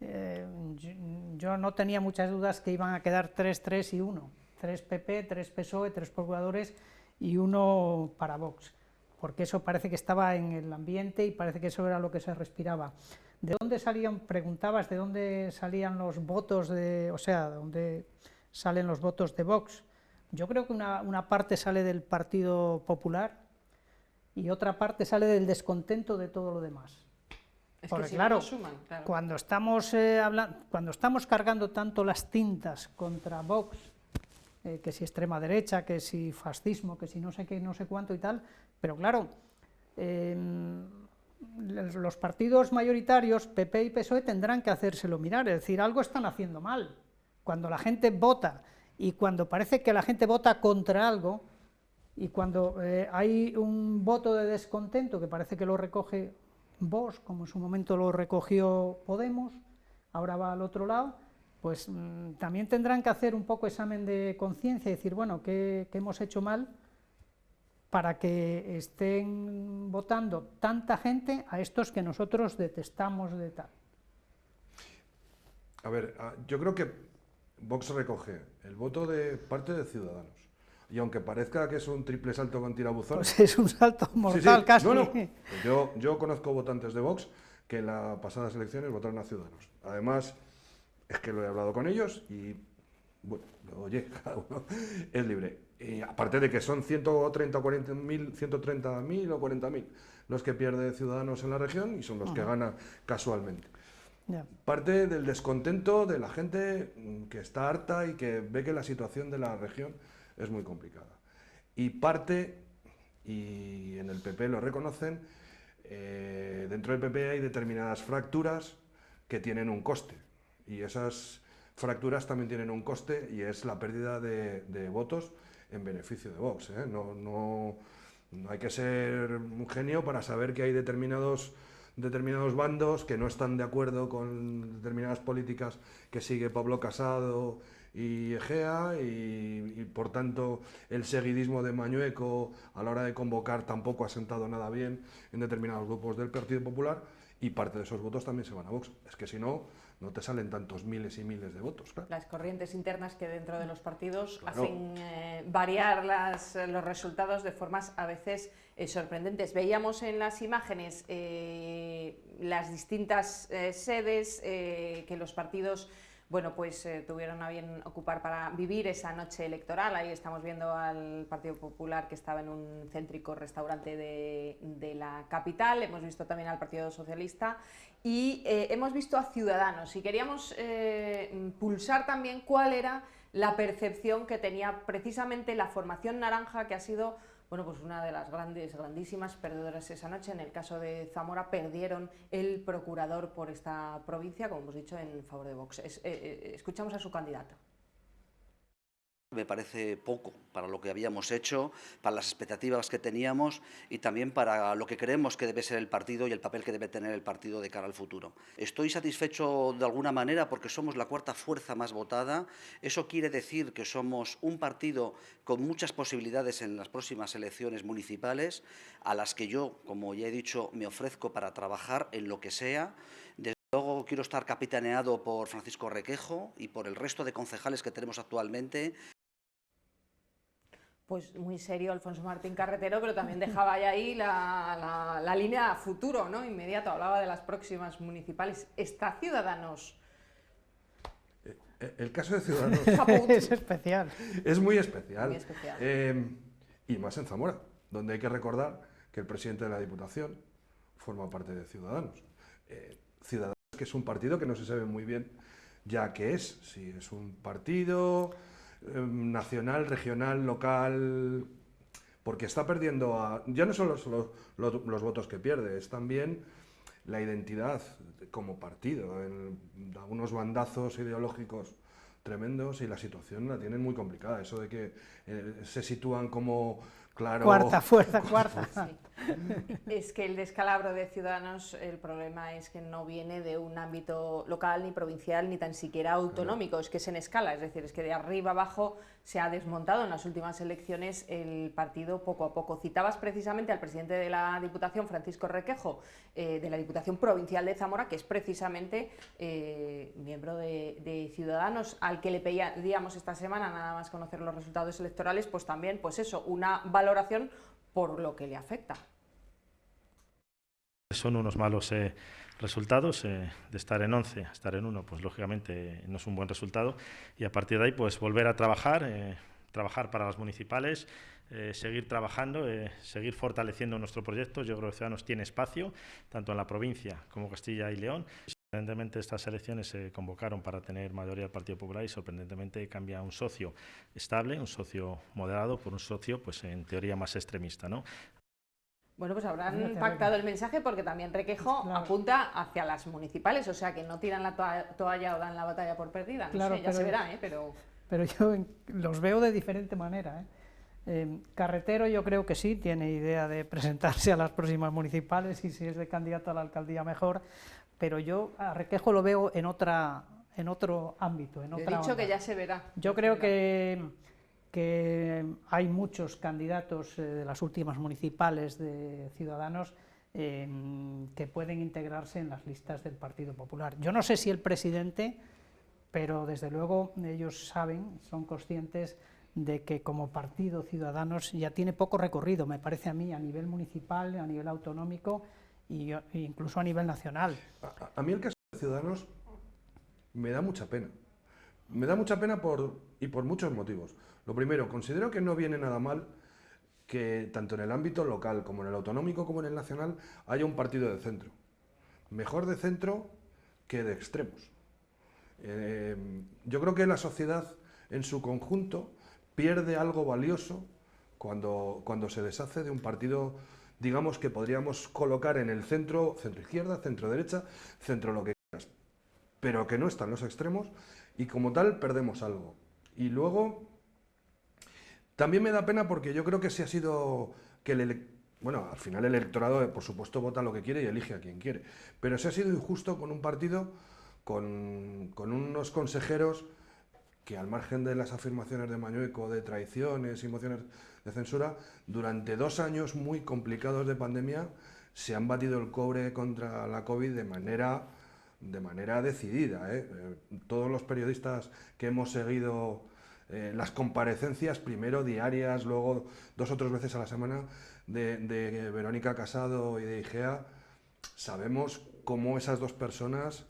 Yo no tenía muchas dudas que iban a quedar 3, 3 y 1, 3 PP, 3 PSOE, 3 procuradores y 1 para Vox, porque eso parece que estaba en el ambiente y parece que eso era lo que se respiraba. ¿De dónde salían, preguntabas, de dónde salían los votos, o sea, de dónde salen los votos de Vox? Yo creo que una parte sale del Partido Popular y otra parte sale del descontento de todo lo demás. Porque si claro, no suman, claro, cuando estamos cargando tanto las tintas contra Vox, que si extrema derecha, que si fascismo, que si no sé qué, no sé cuánto y tal, pero claro, los partidos mayoritarios, PP y PSOE, tendrán que hacérselo mirar, es decir, algo están haciendo mal. Cuando la gente vota y cuando parece que la gente vota contra algo y cuando hay un voto de descontento que parece que lo recoge Vox, como en su momento lo recogió Podemos, ahora va al otro lado, pues también tendrán que hacer un poco examen de conciencia y decir, bueno, ¿qué hemos hecho mal para que estén votando tanta gente a estos que nosotros detestamos de tal? A ver, yo creo que Vox recoge el voto de parte de Ciudadanos. Y aunque parezca que es un triple salto con tirabuzón... Pues es un salto mortal, sí. Casi. No. Yo conozco votantes de Vox que en las pasadas elecciones votaron a Ciudadanos. Además, es que lo he hablado con ellos y, bueno, oye, cada uno es libre. Y aparte de que son 130 o 130.000 o 40.000 los que pierde Ciudadanos en la región y son los que gana casualmente. Yeah. Parte del descontento de la gente que está harta y que ve que la situación de la región es muy complicada. Y parte y en el PP lo reconocen, dentro del PP hay determinadas fracturas que tienen un coste, y esas fracturas también tienen un coste, y es la pérdida de votos en beneficio de Vox. No hay que ser un genio para saber que hay determinados bandos que no están de acuerdo con determinadas políticas que sigue Pablo Casado y Egea, y por tanto el seguidismo de Mañueco a la hora de convocar tampoco ha sentado nada bien en determinados grupos del Partido Popular, y parte de esos votos también se van a Vox. Es que si no, no te salen tantos miles y miles de votos. Claro. Las corrientes internas que dentro de los partidos Claro. hacen variar los resultados de formas a veces sorprendentes. Veíamos en las imágenes las distintas sedes que los partidos tuvieron a bien ocupar para vivir esa noche electoral. Ahí estamos viendo al Partido Popular, que estaba en un céntrico restaurante de la capital. Hemos visto también al Partido Socialista y hemos visto a Ciudadanos, y queríamos pulsar también cuál era la percepción que tenía precisamente la formación naranja, que ha sido una de las grandísimas perdedoras esa noche. En el caso de Zamora perdieron el procurador por esta provincia, como hemos dicho, en favor de Vox. Escuchamos a su candidato. Me parece poco para lo que habíamos hecho, para las expectativas que teníamos y también para lo que creemos que debe ser el partido y el papel que debe tener el partido de cara al futuro. Estoy satisfecho de alguna manera porque somos la cuarta fuerza más votada. Eso quiere decir que somos un partido con muchas posibilidades en las próximas elecciones municipales, a las que yo, como ya he dicho, me ofrezco para trabajar en lo que sea. Luego quiero estar capitaneado por Francisco Requejo y por el resto de concejales que tenemos actualmente. Pues muy serio Alfonso Martín Carretero, pero también dejaba ya ahí la línea a futuro, ¿no? Inmediato, hablaba de las próximas municipales. ¿Está Ciudadanos? El caso de Ciudadanos es especial. Es muy especial. Muy especial. Y más en Zamora, donde hay que recordar que el presidente de la Diputación forma parte de Ciudadanos. Ciudadanos, que es un partido que no se sabe muy bien ya qué es, si es un partido nacional, regional, local, porque está perdiendo ya no solo los votos que pierde, es también la identidad como partido, da unos bandazos ideológicos tremendos, y la situación la tienen muy complicada. Eso de que se sitúan como, claro... Cuarta fuerza. Sí. Es que el descalabro de Ciudadanos, el problema es que no viene de un ámbito local, ni provincial, ni tan siquiera autonómico, es que es en escala, es decir, es que de arriba abajo se ha desmontado en las últimas elecciones el partido poco a poco. Citabas precisamente al presidente de la Diputación, Francisco Requejo, de la Diputación Provincial de Zamora, que es precisamente miembro de Ciudadanos, al que le pedíamos esta semana, nada más conocer los resultados electorales, pues también, pues eso, una valoración por lo que le afecta. Son unos malos resultados, de estar en 11 a estar en 1, pues lógicamente no es un buen resultado, y a partir de ahí pues volver a trabajar para las municipales, seguir trabajando, seguir fortaleciendo nuestro proyecto. Yo creo que Ciudadanos tiene espacio, tanto en la provincia como Castilla y León. Sorprendentemente estas elecciones se convocaron para tener mayoría del Partido Popular, y sorprendentemente cambia un socio estable, un socio moderado, por un socio pues en teoría más extremista, ¿no? Bueno, pues habrán pactado el mensaje, porque también Requejo apunta hacia las municipales, o sea que no tiran la toalla o dan la batalla por perdida. No sé, ya se verá, pero yo los veo de diferente manera. Carretero yo creo que sí, tiene idea de presentarse a las próximas municipales, y si es de candidato a la alcaldía mejor, pero yo a Requejo lo veo en otro ámbito. He dicho que ya se verá. Yo creo que hay muchos candidatos de las últimas municipales de Ciudadanos que pueden integrarse en las listas del Partido Popular. Yo no sé si el presidente, pero desde luego ellos saben, son conscientes de que como partido Ciudadanos ya tiene poco recorrido, me parece a mí, a nivel municipal, a nivel autonómico e incluso a nivel nacional. A mí el caso de Ciudadanos me da mucha pena. Me da mucha pena por muchos motivos. Lo primero, considero que no viene nada mal que tanto en el ámbito local como en el autonómico como en el nacional haya un partido de centro. Mejor de centro que de extremos. Yo creo que la sociedad en su conjunto pierde algo valioso cuando se deshace de un partido, digamos, que podríamos colocar en el centro, centro izquierda, centro derecha, centro lo que quieras, pero que no están los extremos y como tal perdemos algo. Y luego, también me da pena porque yo creo que al final el electorado, por supuesto, vota lo que quiere y elige a quien quiere, pero se ha sido injusto con un partido, con unos consejeros que, al margen de las afirmaciones de Mañueco, de traiciones y mociones de censura, durante 2 años muy complicados de pandemia se han batido el cobre contra la COVID de manera decidida. Todos los periodistas que hemos seguido las comparecencias, primero diarias, luego 2 o 3 veces a la semana, de Verónica Casado y de Igea, sabemos cómo esas 2 personas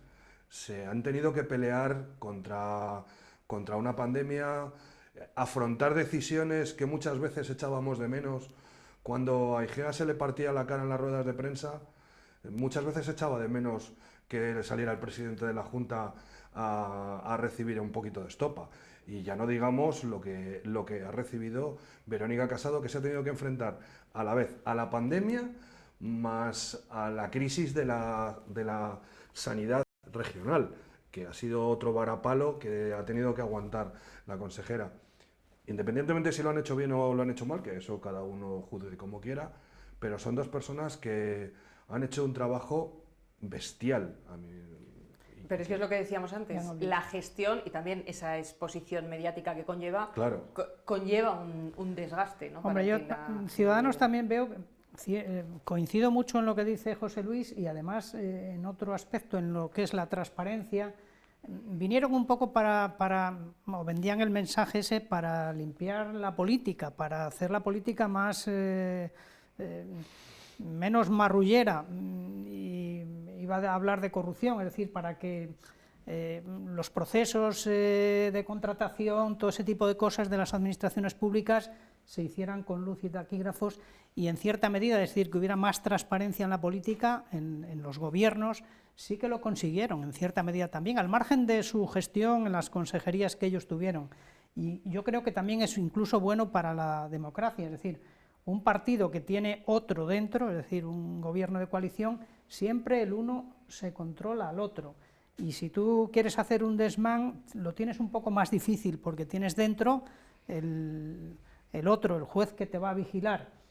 se han tenido que pelear contra una pandemia, afrontar decisiones que muchas veces echábamos de menos. Cuando a Igea se le partía la cara en las ruedas de prensa, muchas veces echaba de menos que saliera el presidente de la Junta a recibir un poquito de estopa. Y ya no digamos lo que ha recibido Verónica Casado, que se ha tenido que enfrentar a la vez a la pandemia más a la crisis de la sanidad regional, que ha sido otro varapalo que ha tenido que aguantar la consejera. Independientemente si lo han hecho bien o lo han hecho mal, que eso cada uno juzgue como quiera, pero son 2 personas que han hecho un trabajo bestial. Pero es que es lo que decíamos antes, la gestión y también esa exposición mediática que conlleva, claro, conlleva un desgaste, ¿no? Hombre, yo Ciudadanos también veo, coincido mucho en lo que dice José Luis y además en otro aspecto, en lo que es la transparencia. Vinieron un poco o vendían el mensaje ese para limpiar la política, para hacer la política más menos marrullera, y iba a hablar de corrupción, es decir, para que los procesos de contratación, todo ese tipo de cosas de las administraciones públicas se hicieran con luz y taquígrafos y en cierta medida, es decir, que hubiera más transparencia en la política, en los gobiernos. Sí que lo consiguieron, en cierta medida también, al margen de su gestión en las consejerías que ellos tuvieron. Y yo creo que también es incluso bueno para la democracia, es decir, un partido que tiene otro dentro, es decir, un gobierno de coalición, siempre el uno se controla al otro. Y si tú quieres hacer un desmán, lo tienes un poco más difícil, porque tienes dentro el otro, el juez que te va a vigilar.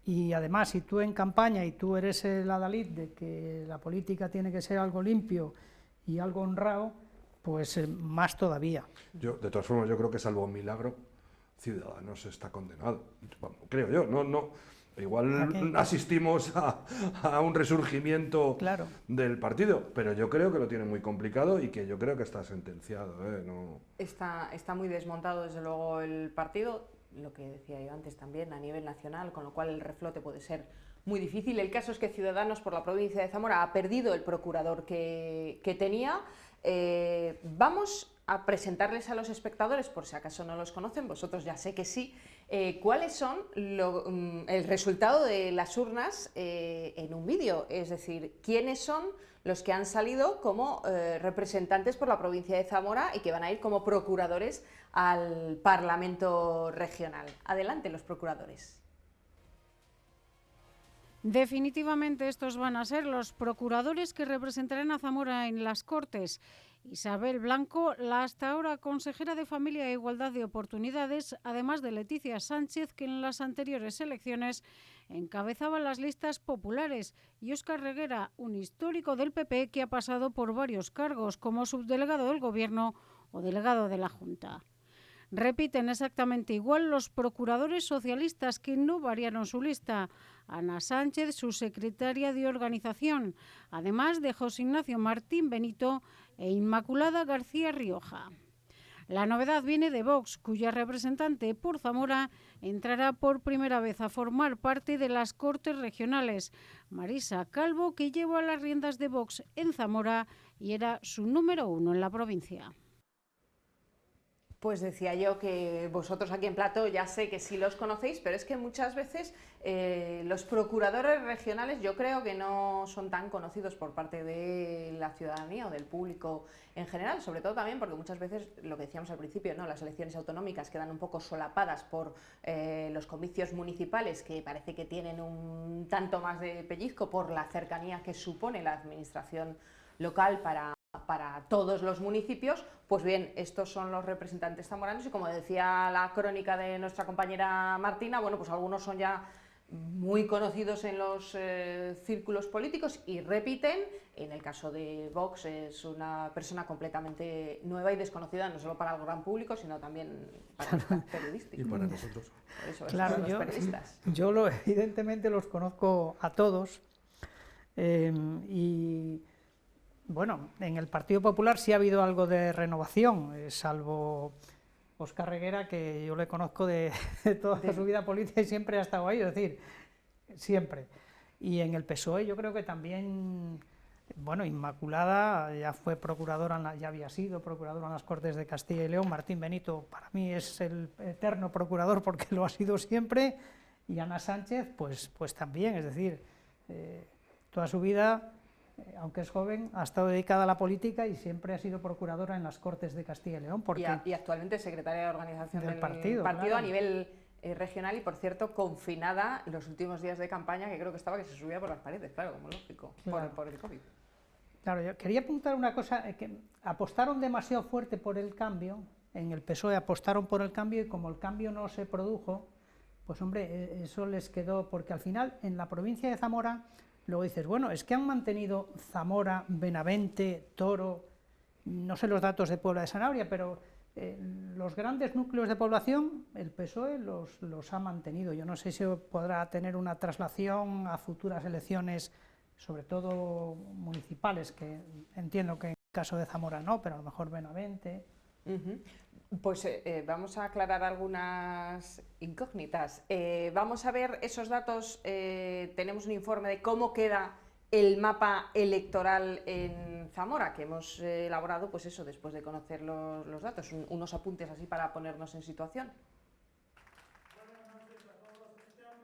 Y además, si tú en campaña y tú eres el adalid de que la política tiene que ser algo limpio y algo honrado, pues más todavía. De todas formas, yo creo que salvo un milagro, Ciudadanos está condenado. Bueno, creo yo, no. Igual asistimos a un resurgimiento del partido, pero yo creo que lo tiene muy complicado y que yo creo que está sentenciado. No. Está muy desmontado, desde luego, el partido. Lo que decía yo antes también, a nivel nacional, con lo cual el reflote puede ser muy difícil. El caso es que Ciudadanos, por la provincia de Zamora, ha perdido el procurador que tenía. Vamos a presentarles a los espectadores, por si acaso no los conocen, vosotros ya sé que sí, cuáles son el resultado de las urnas en un vídeo, es decir, quiénes son los que han salido como representantes por la provincia de Zamora y que van a ir como procuradores al Parlamento regional. Adelante, los procuradores. Definitivamente estos van a ser los procuradores que representarán a Zamora en las Cortes. Isabel Blanco, la hasta ahora consejera de Familia e Igualdad de Oportunidades, además de Leticia Sánchez, que en las anteriores elecciones encabezaba las listas populares, y Óscar Reguera, un histórico del PP que ha pasado por varios cargos como subdelegado del Gobierno o delegado de la Junta. Repiten exactamente igual los procuradores socialistas, que no variaron su lista. Ana Sánchez, su secretaria de organización, además de José Ignacio Martín Benito e Inmaculada García Rioja. La novedad viene de Vox, cuya representante por Zamora entrará por primera vez a formar parte de las Cortes regionales. Marisa Calvo, que lleva las riendas de Vox en Zamora y era su número 1 en la provincia. Pues decía yo que vosotros aquí en Plató ya sé que sí los conocéis, pero es que muchas veces los procuradores regionales yo creo que no son tan conocidos por parte de la ciudadanía o del público en general, sobre todo también porque muchas veces, lo que decíamos al principio, ¿no?, las elecciones autonómicas quedan un poco solapadas por los comicios municipales, que parece que tienen un tanto más de pellizco por la cercanía que supone la administración local para todos los municipios. Pues bien, estos son los representantes zamoranos y, como decía la crónica de nuestra compañera Martina, bueno, pues algunos son ya muy conocidos en los círculos políticos y repiten. En el caso de Vox es una persona completamente nueva y desconocida, no solo para el gran público, sino también para los periodistas. Y para nosotros. Por eso, Claro, los periodistas. yo evidentemente los conozco a todos y bueno, en el Partido Popular sí ha habido algo de renovación, salvo Óscar Reguera, que yo le conozco de toda su vida política y siempre ha estado ahí, es decir, siempre. Y en el PSOE yo creo que también, bueno, Inmaculada ya fue procuradora, ya había sido procuradora en las Cortes de Castilla y León. Martín Benito para mí es el eterno procurador porque lo ha sido siempre, y Ana Sánchez pues también, es decir, toda su vida, aunque es joven, ha estado dedicada a la política y siempre ha sido procuradora en las Cortes de Castilla y León. Y actualmente secretaria de organización del partido claro, a nivel regional, y por cierto confinada los últimos días de campaña, que creo que se subía por las paredes, claro, como lógico, claro, por el COVID. Claro, yo quería apuntar una cosa, que apostaron demasiado fuerte por el cambio, en el PSOE apostaron por el cambio, y como el cambio no se produjo, pues hombre, eso les quedó, porque al final en la provincia de Zamora, luego dices, bueno, es que han mantenido Zamora, Benavente, Toro, no sé los datos de Puebla de Sanabria, pero los grandes núcleos de población, el PSOE los ha mantenido. Yo no sé si podrá tener una traslación a futuras elecciones, sobre todo municipales, que entiendo que en el caso de Zamora no, pero a lo mejor Benavente. Pues vamos a aclarar algunas incógnitas. Vamos a ver esos datos. Tenemos un informe de cómo queda el mapa electoral en Zamora, que hemos elaborado, pues eso, después de conocer los datos, unos apuntes así para ponernos en situación.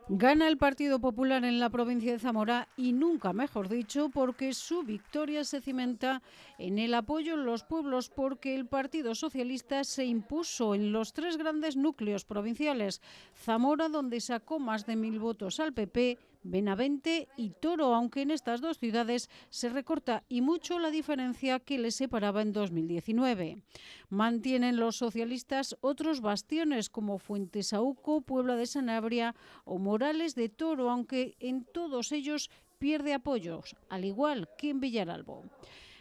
Gana el Partido Popular en la provincia de Zamora, y nunca mejor dicho, porque su victoria se cimenta en el apoyo en los pueblos, porque el Partido Socialista se impuso en los tres grandes núcleos provinciales: Zamora, donde sacó más de 1000 votos al PP, Benavente y Toro, aunque en estas dos ciudades se recorta y mucho la diferencia que les separaba en 2019. Mantienen los socialistas otros bastiones como Fuentesauco, Puebla de Sanabria o Morales de Toro, aunque en todos ellos pierde apoyos, al igual que en Villaralbo.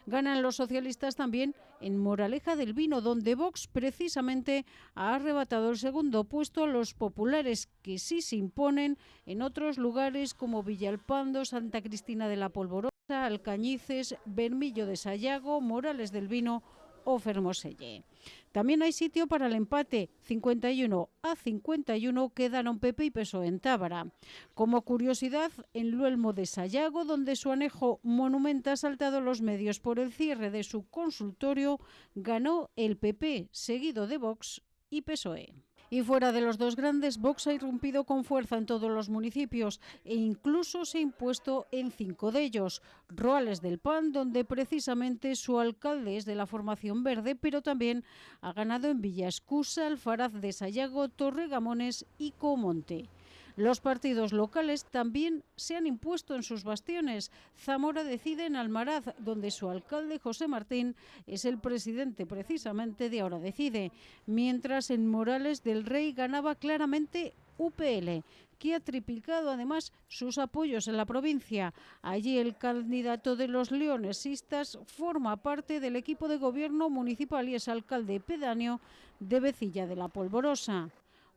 Ganan los socialistas también en Moraleja del Vino, donde Vox precisamente ha arrebatado el segundo puesto a los populares, que sí se imponen en otros lugares como Villalpando, Santa Cristina de la Polvorosa, Alcañices, Bermillo de Sayago, Morales del Vino o Fermoselle. También hay sitio para el empate, 51-51 quedaron PP y PSOE en Tábara. Como curiosidad, en Luelmo de Sayago, donde su anejo Monumenta ha saltado los medios por el cierre de su consultorio, ganó el PP, seguido de Vox y PSOE. Y fuera de los dos grandes, Vox ha irrumpido con fuerza en todos los municipios e incluso se ha impuesto en 5 de ellos. Roales del Pan, donde precisamente su alcalde es de la formación verde, pero también ha ganado en Villaescusa, Alfaraz de Sayago, Torregamones y Comonte. Los partidos locales también se han impuesto en sus bastiones. Zamora decide en Almaraz, donde su alcalde, José Martín, es el presidente precisamente de Ahora Decide, mientras en Morales del Rey ganaba claramente UPL, que ha triplicado además sus apoyos en la provincia. Allí el candidato de los leonesistas forma parte del equipo de gobierno municipal y es alcalde pedáneo de Vecilla de la Polvorosa.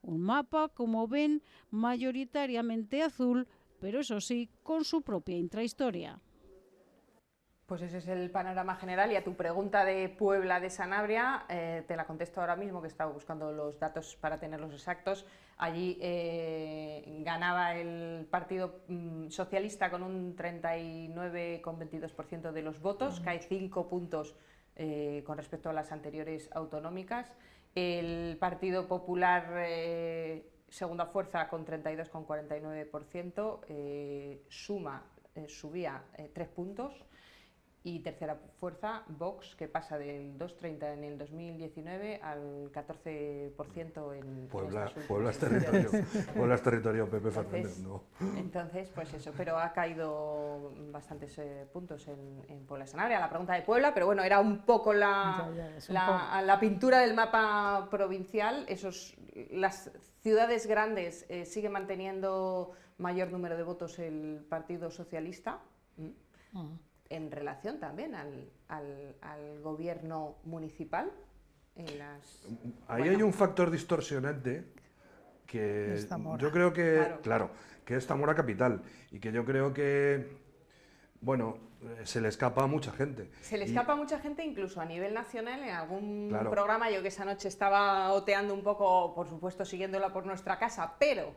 Un mapa, como ven, mayoritariamente azul, pero eso sí, con su propia intrahistoria. Pues ese es el panorama general, y a tu pregunta de Puebla de Sanabria, te la contesto ahora mismo, que estaba buscando los datos para tenerlos exactos. Allí ganaba el Partido Socialista con un 39,22% de los votos, cae 5 puntos con respecto a las anteriores autonómicas. El Partido Popular, segunda fuerza, con 32,49%, subía 3 puntos. Y tercera fuerza, Vox, que pasa del 2,30 en el 2019 al 14% en Puebla estas es territorio, Puebla es territorio Pepe Fernández, no. Entonces, pues eso, pero ha caído bastantes puntos en Puebla Sanabria. La pregunta de Puebla, pero bueno, era un poco la pintura del mapa provincial. Las ciudades grandes siguen manteniendo mayor número de votos el Partido Socialista. En relación también al gobierno municipal. Ahí hay un factor distorsionante que yo creo que, claro, que es Zamora capital, y que yo creo que, bueno, se le escapa a mucha gente. Se le escapa a mucha gente, incluso a nivel nacional, en algún programa. Yo que esa noche estaba oteando un poco, por supuesto siguiéndola por nuestra casa, pero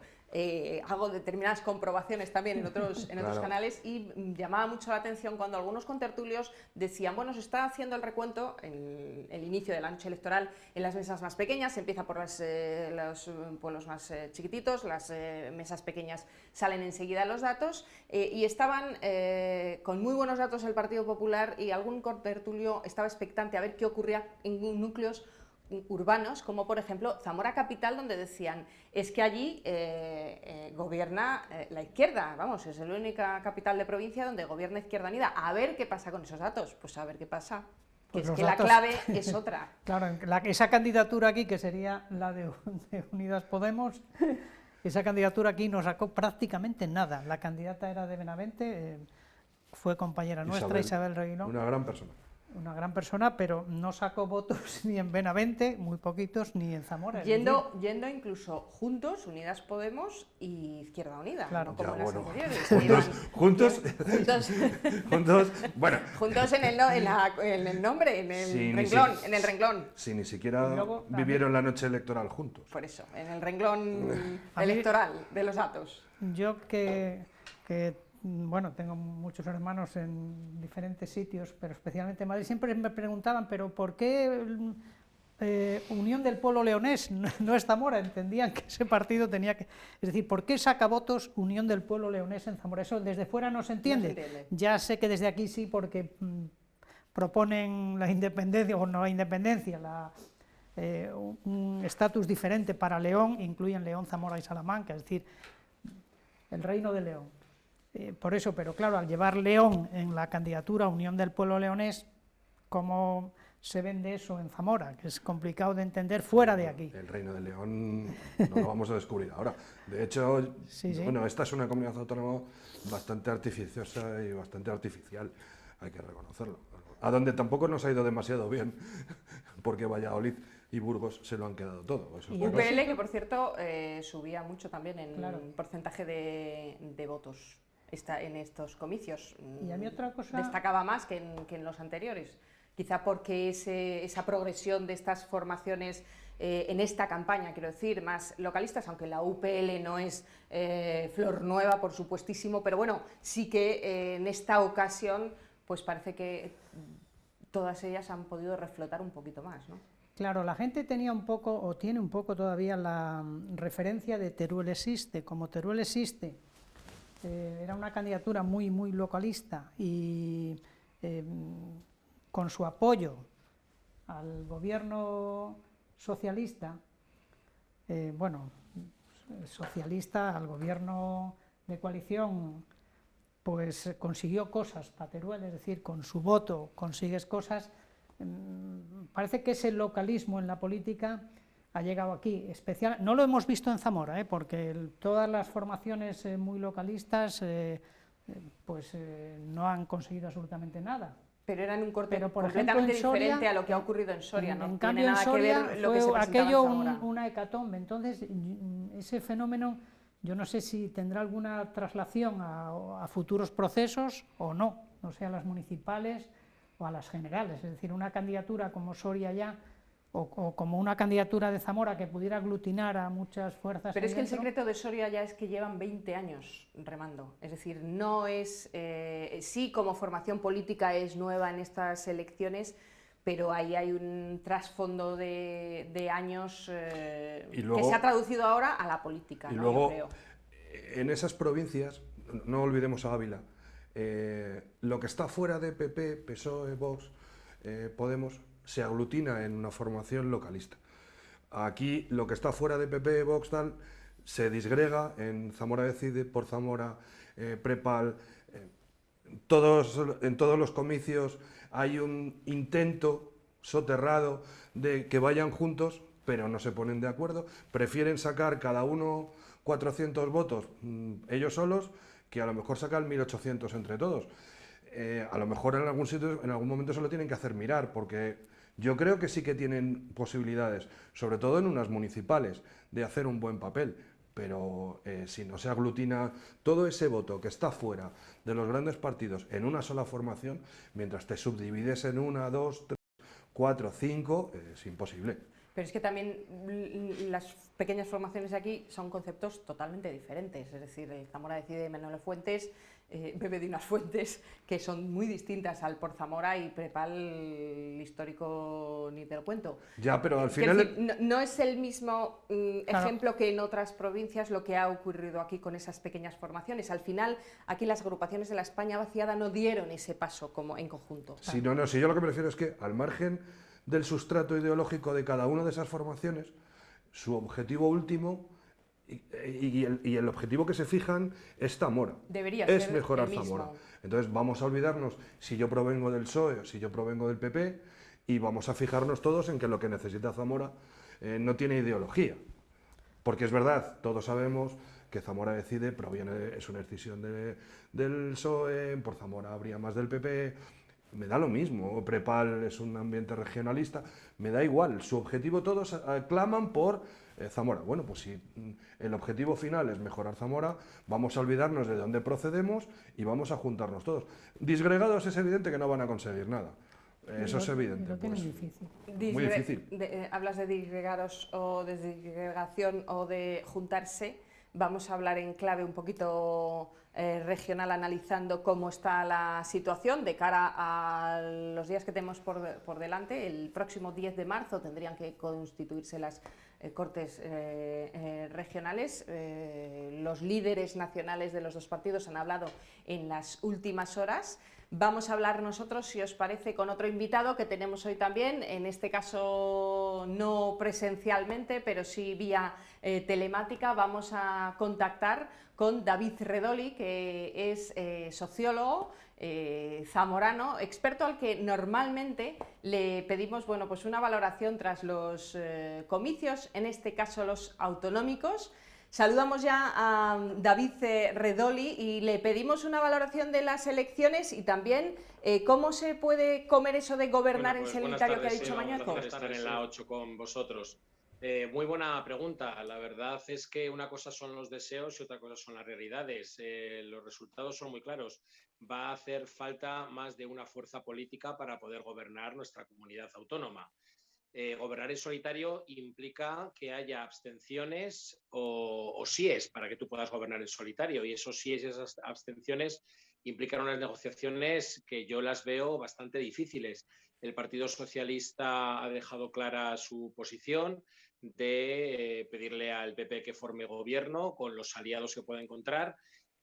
hago determinadas comprobaciones también en otros canales, y llamaba mucho la atención cuando algunos contertulios decían, bueno, se está haciendo el recuento, el inicio de la noche electoral, en las mesas más pequeñas, se empieza por los pueblos más chiquititos, las mesas pequeñas salen enseguida los datos, y estaban con muy buenos datos el Partido Popular, y algún contertulio estaba expectante a ver qué ocurría en núcleos urbanos, como por ejemplo Zamora capital, donde decían, es que allí gobierna la izquierda, vamos, es la única capital de provincia donde gobierna Izquierda Unida. A ver qué pasa con esos datos, pues a ver qué pasa. Pues es que datos, la clave es otra. Claro, esa candidatura aquí, que sería la de Unidas Podemos, esa candidatura aquí no sacó prácticamente nada. La candidata era de Benavente, fue compañera nuestra, Isabel Reguilón. Una gran persona. Una gran persona, pero no sacó votos ni en Benavente, muy poquitos, ni en Zamora. Yendo incluso juntos, Unidas Podemos y Izquierda Unida, claro. No como ya, las bueno, anteriores. Juntos, bueno. Juntos en el nombre, en el renglón. Sí, ni siquiera vivieron la noche electoral juntos. Por eso, en el renglón electoral de los datos. Yo bueno, tengo muchos hermanos en diferentes sitios, pero especialmente en Madrid, siempre me preguntaban, pero ¿por qué Unión del Pueblo Leonés no es Zamora? Entendían que ese partido tenía que... Es decir, ¿por qué saca votos Unión del Pueblo Leonés en Zamora? Eso desde fuera no se entiende. No se entiende. Ya sé que desde aquí sí, porque proponen la independencia, o no la independencia, un estatus diferente para León, incluyen León, Zamora y Salamanca, es decir, el Reino de León. Por eso, pero claro, al llevar León en la candidatura Unión del Pueblo Leonés, ¿cómo se vende eso en Zamora? Que es complicado de entender fuera de aquí. El Reino de León no lo vamos a descubrir ahora. De hecho, bueno, esta es una comunidad autónoma bastante artificiosa y bastante artificial, hay que reconocerlo. A donde tampoco nos ha ido demasiado bien, porque Valladolid y Burgos se lo han quedado todo. Y UPL, que por cierto subía mucho también en porcentaje de votos. En estos comicios. Y a mí otra cosa... Destacaba más que en los anteriores, quizá porque esa progresión de estas formaciones en esta campaña, quiero decir, más localistas, aunque la UPL no es flor nueva, por supuestísimo, pero bueno, sí que en esta ocasión pues parece que todas ellas han podido reflotar un poquito más, ¿no? Claro, la gente tenía un poco, o tiene un poco todavía, la referencia de Teruel existe. Como Teruel existe, era una candidatura muy localista, y con su apoyo al gobierno socialista, socialista, al gobierno de coalición, pues consiguió cosas para Teruel, es decir, con su voto consigues cosas. Parece que ese localismo en la política ha llegado aquí, no lo hemos visto en Zamora, porque todas las formaciones muy localistas no han conseguido absolutamente nada. Pero era en un corte completamente diferente a lo que ha ocurrido en Soria, ¿no? En cambio, en Soria fue aquello una hecatombe. Entonces, ese fenómeno, yo no sé si tendrá alguna traslación a futuros procesos o no sé, a las municipales o a las generales. Es decir, una candidatura como Soria ya, o como una candidatura de Zamora que pudiera aglutinar a muchas fuerzas. Pero es que el secreto de Soria ya es que llevan 20 años remando, es decir, no es, sí como formación política es nueva en estas elecciones, pero ahí hay un trasfondo de años Y luego, que se ha traducido ahora a la política, y ¿no? luego, Yo creo. en esas provincias, no olvidemos a Ávila, lo que está fuera de PP, PSOE, Vox, Podemos, se aglutina en una formación localista. Aquí lo que está fuera de PP, Vox, tal, se disgrega en Zamora Decide, por Zamora, Prepal, en todos los comicios hay un intento soterrado de que vayan juntos, pero no se ponen de acuerdo, prefieren sacar cada uno 400 votos ellos solos, que a lo mejor sacan 1800 entre todos. A lo mejor en algún sitio, en algún momento se lo tienen que hacer mirar, porque yo creo que sí que tienen posibilidades, sobre todo en unas municipales, de hacer un buen papel. Pero si no se aglutina todo ese voto que está fuera de los grandes partidos en una sola formación, mientras te subdivides en 1, 2, 3, 4, 5, es imposible. Pero es que también las pequeñas formaciones de aquí son conceptos totalmente diferentes. Es decir, el Zamora Decide de Manolo Fuentes bebe de unas fuentes que son muy distintas al por Zamora y Prepal histórico, ni te lo cuento. Ya, pero al final... Decir, no es el mismo ejemplo que en otras provincias lo que ha ocurrido aquí con esas pequeñas formaciones. Al final, aquí las agrupaciones de la España vaciada no dieron ese paso como en conjunto. Sí, no, si yo lo que me refiero es que al margen del sustrato ideológico de cada una de esas formaciones, su objetivo último y el objetivo que se fijan es Zamora. Debería es ser mejorar el mismo. Zamora. Entonces vamos a olvidarnos si yo provengo del PSOE o si yo provengo del PP y vamos a fijarnos todos en que lo que necesita Zamora no tiene ideología. Porque es verdad, todos sabemos que Zamora Decide es una escisión del PSOE, por Zamora habría más del PP. Me da lo mismo, Prepal es un ambiente regionalista, me da igual, su objetivo todos claman por Zamora. Bueno, pues si el objetivo final es mejorar Zamora, vamos a olvidarnos de dónde procedemos y vamos a juntarnos todos. Disgregados es evidente que no van a conseguir nada, eso es evidente. Lo tienen Pues, difícil. muy difícil. Hablas de disgregados o de disgregación o de juntarse. Vamos a hablar en clave un poquito regional, analizando cómo está la situación de cara a los días que tenemos por delante. El próximo 10 de marzo tendrían que constituirse las Cortes regionales. Los líderes nacionales de los dos partidos han hablado en las últimas horas. Vamos a hablar nosotros, si os parece, con otro invitado que tenemos hoy también, en este caso no presencialmente, pero sí vía telemática. Vamos a contactar con David Redoli, que es sociólogo, zamorano, experto al que normalmente le pedimos, bueno, pues una valoración tras los comicios, en este caso los autonómicos. Saludamos ya a David Redoli y le pedimos una valoración de las elecciones y también cómo se puede comer eso de gobernar en solitario que ha dicho Mañueco. Un placer estar en la 8 con vosotros. Muy buena pregunta. La verdad es que una cosa son los deseos y otra cosa son las realidades. Los resultados son muy claros. Va a hacer falta más de una fuerza política para poder gobernar nuestra comunidad autónoma. Gobernar en solitario implica que haya abstenciones o síes para que tú puedas gobernar en solitario, y esos síes y esas abstenciones implican unas negociaciones que yo las veo bastante difíciles. El Partido Socialista ha dejado clara su posición de pedirle al PP que forme gobierno con los aliados que pueda encontrar.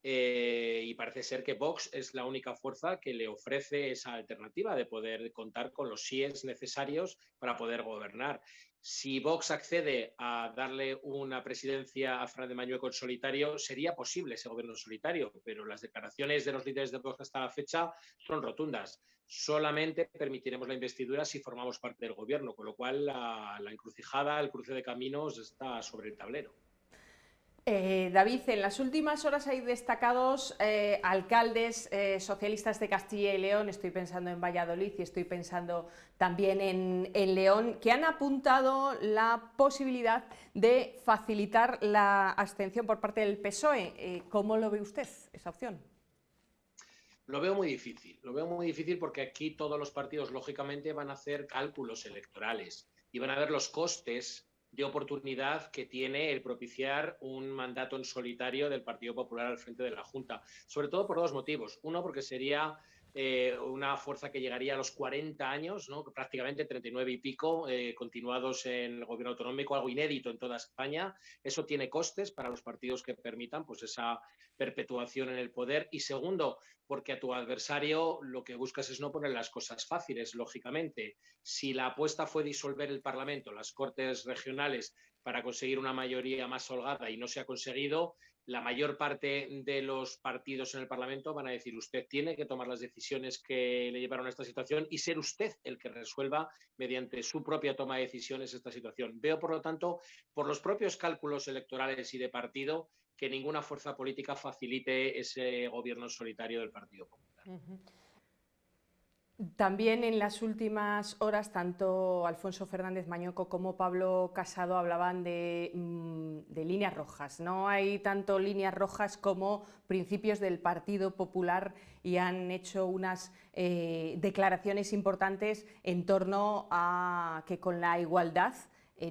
Y parece ser que Vox es la única fuerza que le ofrece esa alternativa de poder contar con los síes necesarios para poder gobernar. Si Vox accede a darle una presidencia a Fernández Mañueco en solitario, sería posible ese gobierno en solitario, pero las declaraciones de los líderes de Vox hasta la fecha son rotundas. Solamente permitiremos la investidura si formamos parte del gobierno, con lo cual la encrucijada, el cruce de caminos está sobre el tablero. David, en las últimas horas hay destacados alcaldes socialistas de Castilla y León, estoy pensando en Valladolid y estoy pensando también en León, que han apuntado la posibilidad de facilitar la abstención por parte del PSOE. ¿Cómo lo ve usted, esa opción? Lo veo muy difícil porque aquí todos los partidos lógicamente van a hacer cálculos electorales y van a ver los costes de oportunidad que tiene el propiciar un mandato en solitario del Partido Popular al frente de la Junta, sobre todo por dos motivos. Uno, porque sería una fuerza que llegaría a los 40 años, ¿no? Prácticamente 39 y pico, continuados en el gobierno autonómico, algo inédito en toda España. Eso tiene costes para los partidos que permitan pues, esa perpetuación en el poder. Y segundo, porque a tu adversario lo que buscas es no poner las cosas fáciles, lógicamente. Si la apuesta fue disolver el Parlamento, las Cortes regionales, para conseguir una mayoría más holgada y no se ha conseguido, la mayor parte de los partidos en el Parlamento van a decir usted tiene que tomar las decisiones que le llevaron a esta situación y ser usted el que resuelva mediante su propia toma de decisiones esta situación. Veo, por lo tanto, por los propios cálculos electorales y de partido, que ninguna fuerza política facilite ese gobierno solitario del Partido Popular. También en las últimas horas, tanto Alfonso Fernández Mañueco como Pablo Casado hablaban de líneas rojas. No hay tanto líneas rojas como principios del Partido Popular y han hecho unas declaraciones importantes en torno a que con la igualdad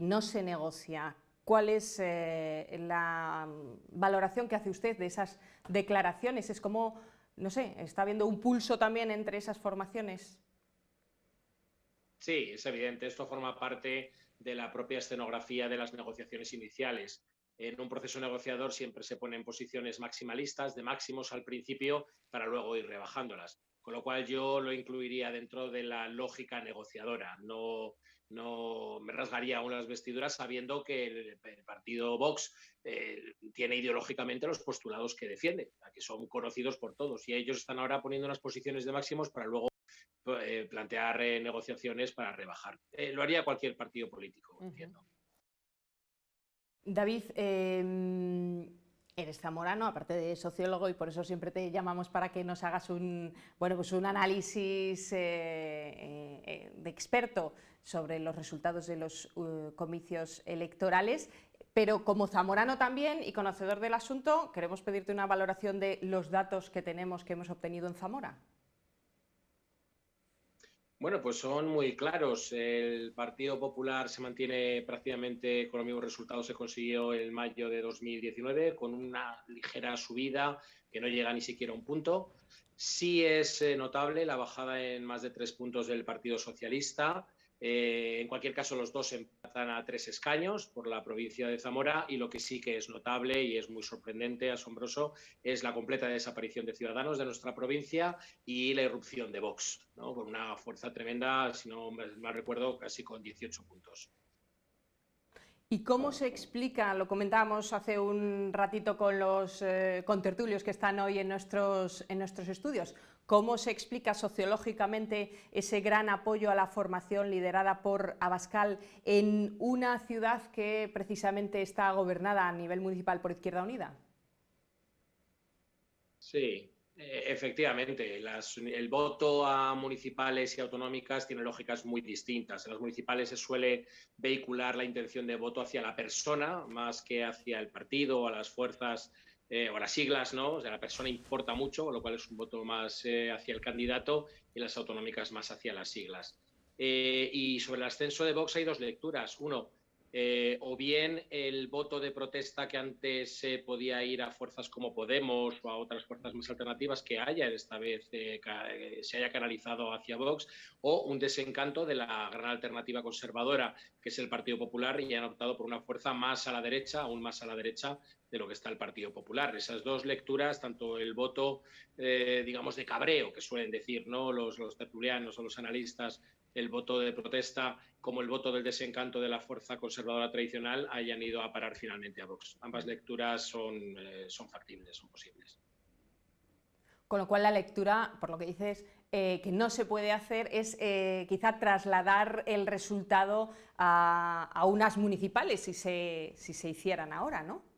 no se negocia. ¿Cuál es la valoración que hace usted de esas declaraciones? Es como, no sé, ¿está habiendo un pulso también entre esas formaciones? Sí, es evidente. Esto forma parte de la propia escenografía de las negociaciones iniciales. En un proceso negociador siempre se ponen posiciones maximalistas, de máximos al principio, para luego ir rebajándolas. Con lo cual yo lo incluiría dentro de la lógica negociadora. No me rasgaría aún las vestiduras sabiendo que el partido Vox tiene ideológicamente los postulados que defiende, que son conocidos por todos. Y ellos están ahora poniendo unas posiciones de máximos para luego plantear negociaciones para rebajar. Lo haría cualquier partido político, entiendo. David, eres zamorano, aparte de sociólogo, y por eso siempre te llamamos para que nos hagas un análisis de experto sobre los resultados de los comicios electorales. Pero como zamorano también y conocedor del asunto, queremos pedirte una valoración de los datos que hemos obtenido en Zamora. Bueno, pues son muy claros. El Partido Popular se mantiene prácticamente con los mismos resultados que consiguió en mayo de 2019, con una ligera subida que no llega ni siquiera a un punto. Sí es notable la bajada en más de 3 puntos del Partido Socialista. En cualquier caso, los dos empatan a 3 escaños por la provincia de Zamora, y lo que sí que es notable y es muy sorprendente, asombroso, es la completa desaparición de Ciudadanos de nuestra provincia y la irrupción de Vox, ¿no? Con una fuerza tremenda, si no mal recuerdo, casi con 18 puntos. ¿Y cómo se explica, lo comentábamos hace un ratito con los contertulios que están hoy en nuestros estudios, cómo se explica sociológicamente ese gran apoyo a la formación liderada por Abascal en una ciudad que precisamente está gobernada a nivel municipal por Izquierda Unida? Sí, efectivamente. El voto a municipales y autonómicas tiene lógicas muy distintas. En las municipales se suele vehicular la intención de voto hacia la persona más que hacia el partido o a las fuerzas o a las siglas, ¿no? O sea, la persona importa mucho, con lo cual es un voto más hacia el candidato, y las autonómicas más hacia las siglas. Y sobre el ascenso de Vox hay dos lecturas. Uno, o bien el voto de protesta que antes podía ir a fuerzas como Podemos o a otras fuerzas más alternativas, que haya esta vez se haya canalizado hacia Vox, o un desencanto de la gran alternativa conservadora, que es el Partido Popular, y han optado por una fuerza más a la derecha, aún más a la derecha de lo que está el Partido Popular. Esas dos lecturas, tanto el voto, digamos, de cabreo, que suelen decir, ¿no?, los tertulianos o los analistas, el voto de protesta, como el voto del desencanto de la fuerza conservadora tradicional, hayan ido a parar finalmente a Vox. Ambas lecturas son factibles, son posibles. Con lo cual la lectura, por lo que dices, que no se puede hacer es quizá trasladar el resultado a unas municipales si se hicieran ahora, ¿no?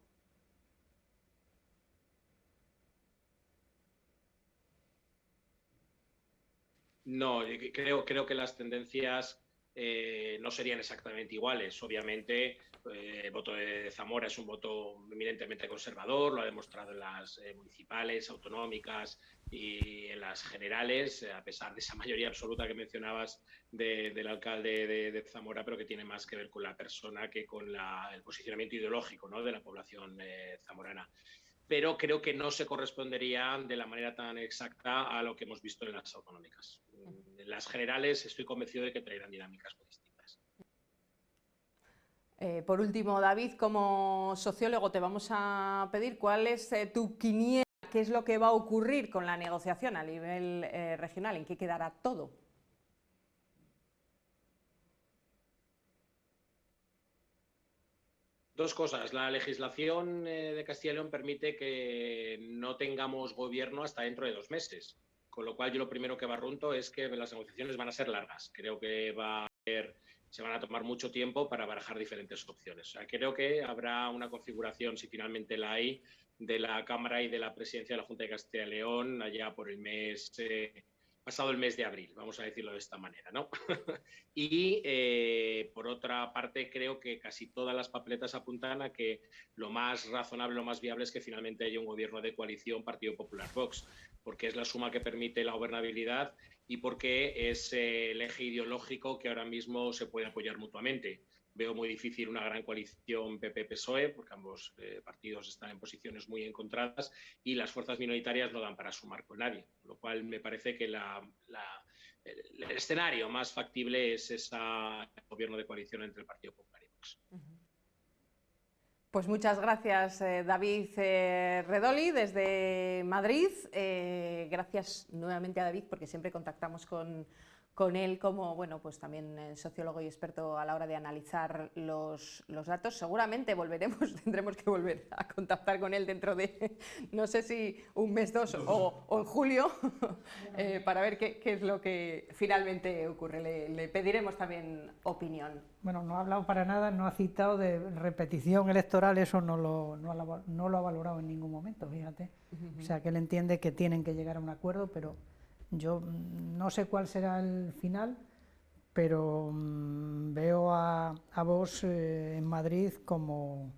No, creo que las tendencias no serían exactamente iguales. Obviamente, el voto de Zamora es un voto eminentemente conservador, lo ha demostrado en las municipales, autonómicas y en las generales, a pesar de esa mayoría absoluta que mencionabas del alcalde de Zamora, pero que tiene más que ver con la persona que con el posicionamiento ideológico, ¿no?, de la población zamorana. pero creo que no se corresponderían de la manera tan exacta a lo que hemos visto en las autonómicas. En las generales estoy convencido de que traerán dinámicas muy distintas. Por último, David, como sociólogo, te vamos a pedir cuál es tu quiniela, qué es lo que va a ocurrir con la negociación a nivel regional, en qué quedará todo. Dos cosas. La legislación de Castilla y León permite que no tengamos gobierno hasta dentro de 2 meses, con lo cual yo lo primero que barrunto es que las negociaciones van a ser largas. Creo que se van a tomar mucho tiempo para barajar diferentes opciones. O sea, creo que habrá una configuración, si finalmente la hay, de la Cámara y de la Presidencia de la Junta de Castilla y León allá por el mes... pasado el mes de abril, vamos a decirlo de esta manera, ¿no? Y por otra parte, creo que casi todas las papeletas apuntan a que lo más razonable, lo más viable es que finalmente haya un gobierno de coalición Partido Popular-Vox, porque es la suma que permite la gobernabilidad y porque es el eje ideológico que ahora mismo se puede apoyar mutuamente. Veo muy difícil una gran coalición PP-PSOE, porque ambos partidos están en posiciones muy encontradas y las fuerzas minoritarias no dan para sumar con nadie, lo cual me parece que el escenario más factible es ese gobierno de coalición entre el Partido Popular y Vox. Pues muchas gracias, David Redoli, desde Madrid. Gracias nuevamente a David, porque siempre contactamos con él como, bueno, pues también sociólogo y experto a la hora de analizar los datos. Seguramente tendremos que volver a contactar con él dentro de, no sé si un mes, 2 o en julio, para ver qué es lo que finalmente ocurre. Le pediremos también opinión. Bueno, no ha hablado para nada, no ha citado de repetición electoral, eso no lo ha valorado en ningún momento, fíjate. O sea, que él entiende que tienen que llegar a un acuerdo, pero yo no sé cuál será el final, pero veo a Vox en Madrid como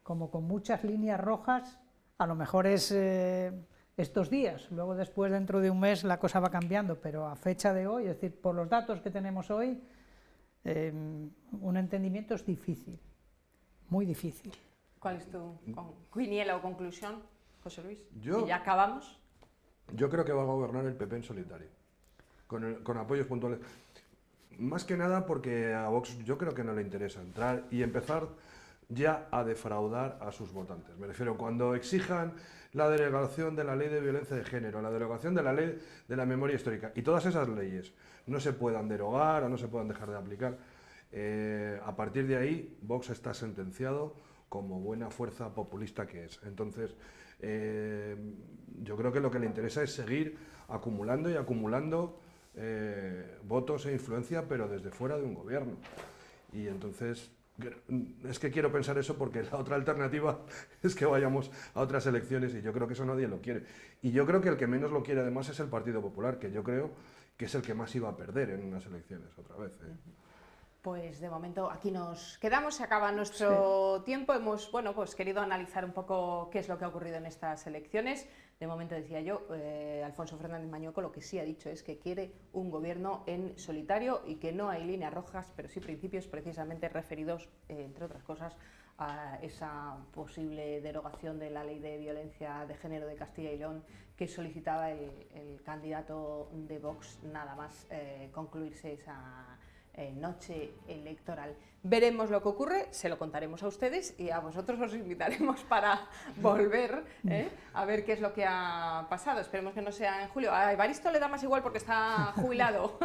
con muchas líneas rojas. A lo mejor es estos días, luego después dentro de un mes la cosa va cambiando, pero a fecha de hoy, es decir, por los datos que tenemos hoy, un entendimiento es difícil, muy difícil. ¿Cuál es tu quiniela o conclusión, José Luis? ¿Y ya acabamos? Yo creo que va a gobernar el PP en solitario, con apoyos puntuales. Más que nada porque a Vox yo creo que no le interesa entrar y empezar ya a defraudar a sus votantes. Me refiero, cuando exijan la derogación de la ley de violencia de género, la derogación de la ley de la memoria histórica, y todas esas leyes no se puedan derogar o no se puedan dejar de aplicar, a partir de ahí Vox está sentenciado como buena fuerza populista que es. Entonces, yo creo que lo que le interesa es seguir acumulando y acumulando votos e influencia, pero desde fuera de un gobierno. Y entonces, es que quiero pensar eso porque la otra alternativa es que vayamos a otras elecciones y yo creo que eso nadie lo quiere. Y yo creo que el que menos lo quiere además es el Partido Popular, que yo creo que es el que más iba a perder en unas elecciones otra vez. Pues de momento aquí nos quedamos, se acaba nuestro tiempo. Hemos pues querido analizar un poco qué es lo que ha ocurrido en estas elecciones. De momento, decía yo, Alfonso Fernández Mañueco lo que sí ha dicho es que quiere un gobierno en solitario y que no hay líneas rojas, pero sí principios precisamente referidos, entre otras cosas, a esa posible derogación de la ley de violencia de género de Castilla y León que solicitaba el candidato de Vox nada más concluirse esa noche electoral. Veremos lo que ocurre, se lo contaremos a ustedes y a vosotros os invitaremos para volver a ver qué es lo que ha pasado. Esperemos que no sea en julio. A Evaristo le da más igual porque está jubilado.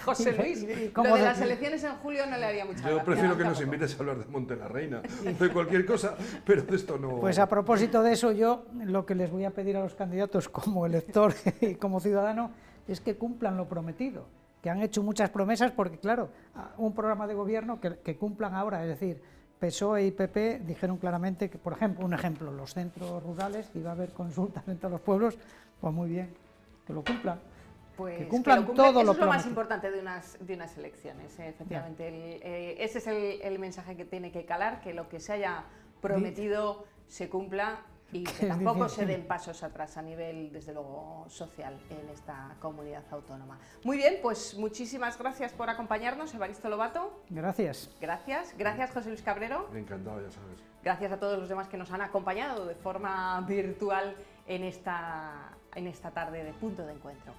José Luis, lo de las elecciones en julio no le haría mucha gracia. Yo prefiero que nos invites a hablar de Monte la Reina, de cualquier cosa, pero de esto no... Pues a propósito de eso, yo lo que les voy a pedir a los candidatos como elector y como ciudadano es que cumplan lo prometido, que han hecho muchas promesas, porque claro, un programa de gobierno que cumplan ahora, es decir, PSOE y PP dijeron claramente que, por ejemplo, los centros rurales, iba a haber consultas en todos los pueblos, pues muy bien, que lo cumplan. Pues que cumplan todo eso lo es lo prometido. más importante de unas elecciones, efectivamente. Ese es el mensaje que tiene que calar, que lo que se haya prometido se cumpla, y que tampoco se den pasos atrás a nivel, desde luego, social en esta comunidad autónoma. Muy bien, pues muchísimas gracias por acompañarnos, Evaristo Lobato. Gracias. Gracias, José Luis Cabrero. Encantado, ya sabes. Gracias a todos los demás que nos han acompañado de forma virtual en esta tarde de Punto de Encuentro.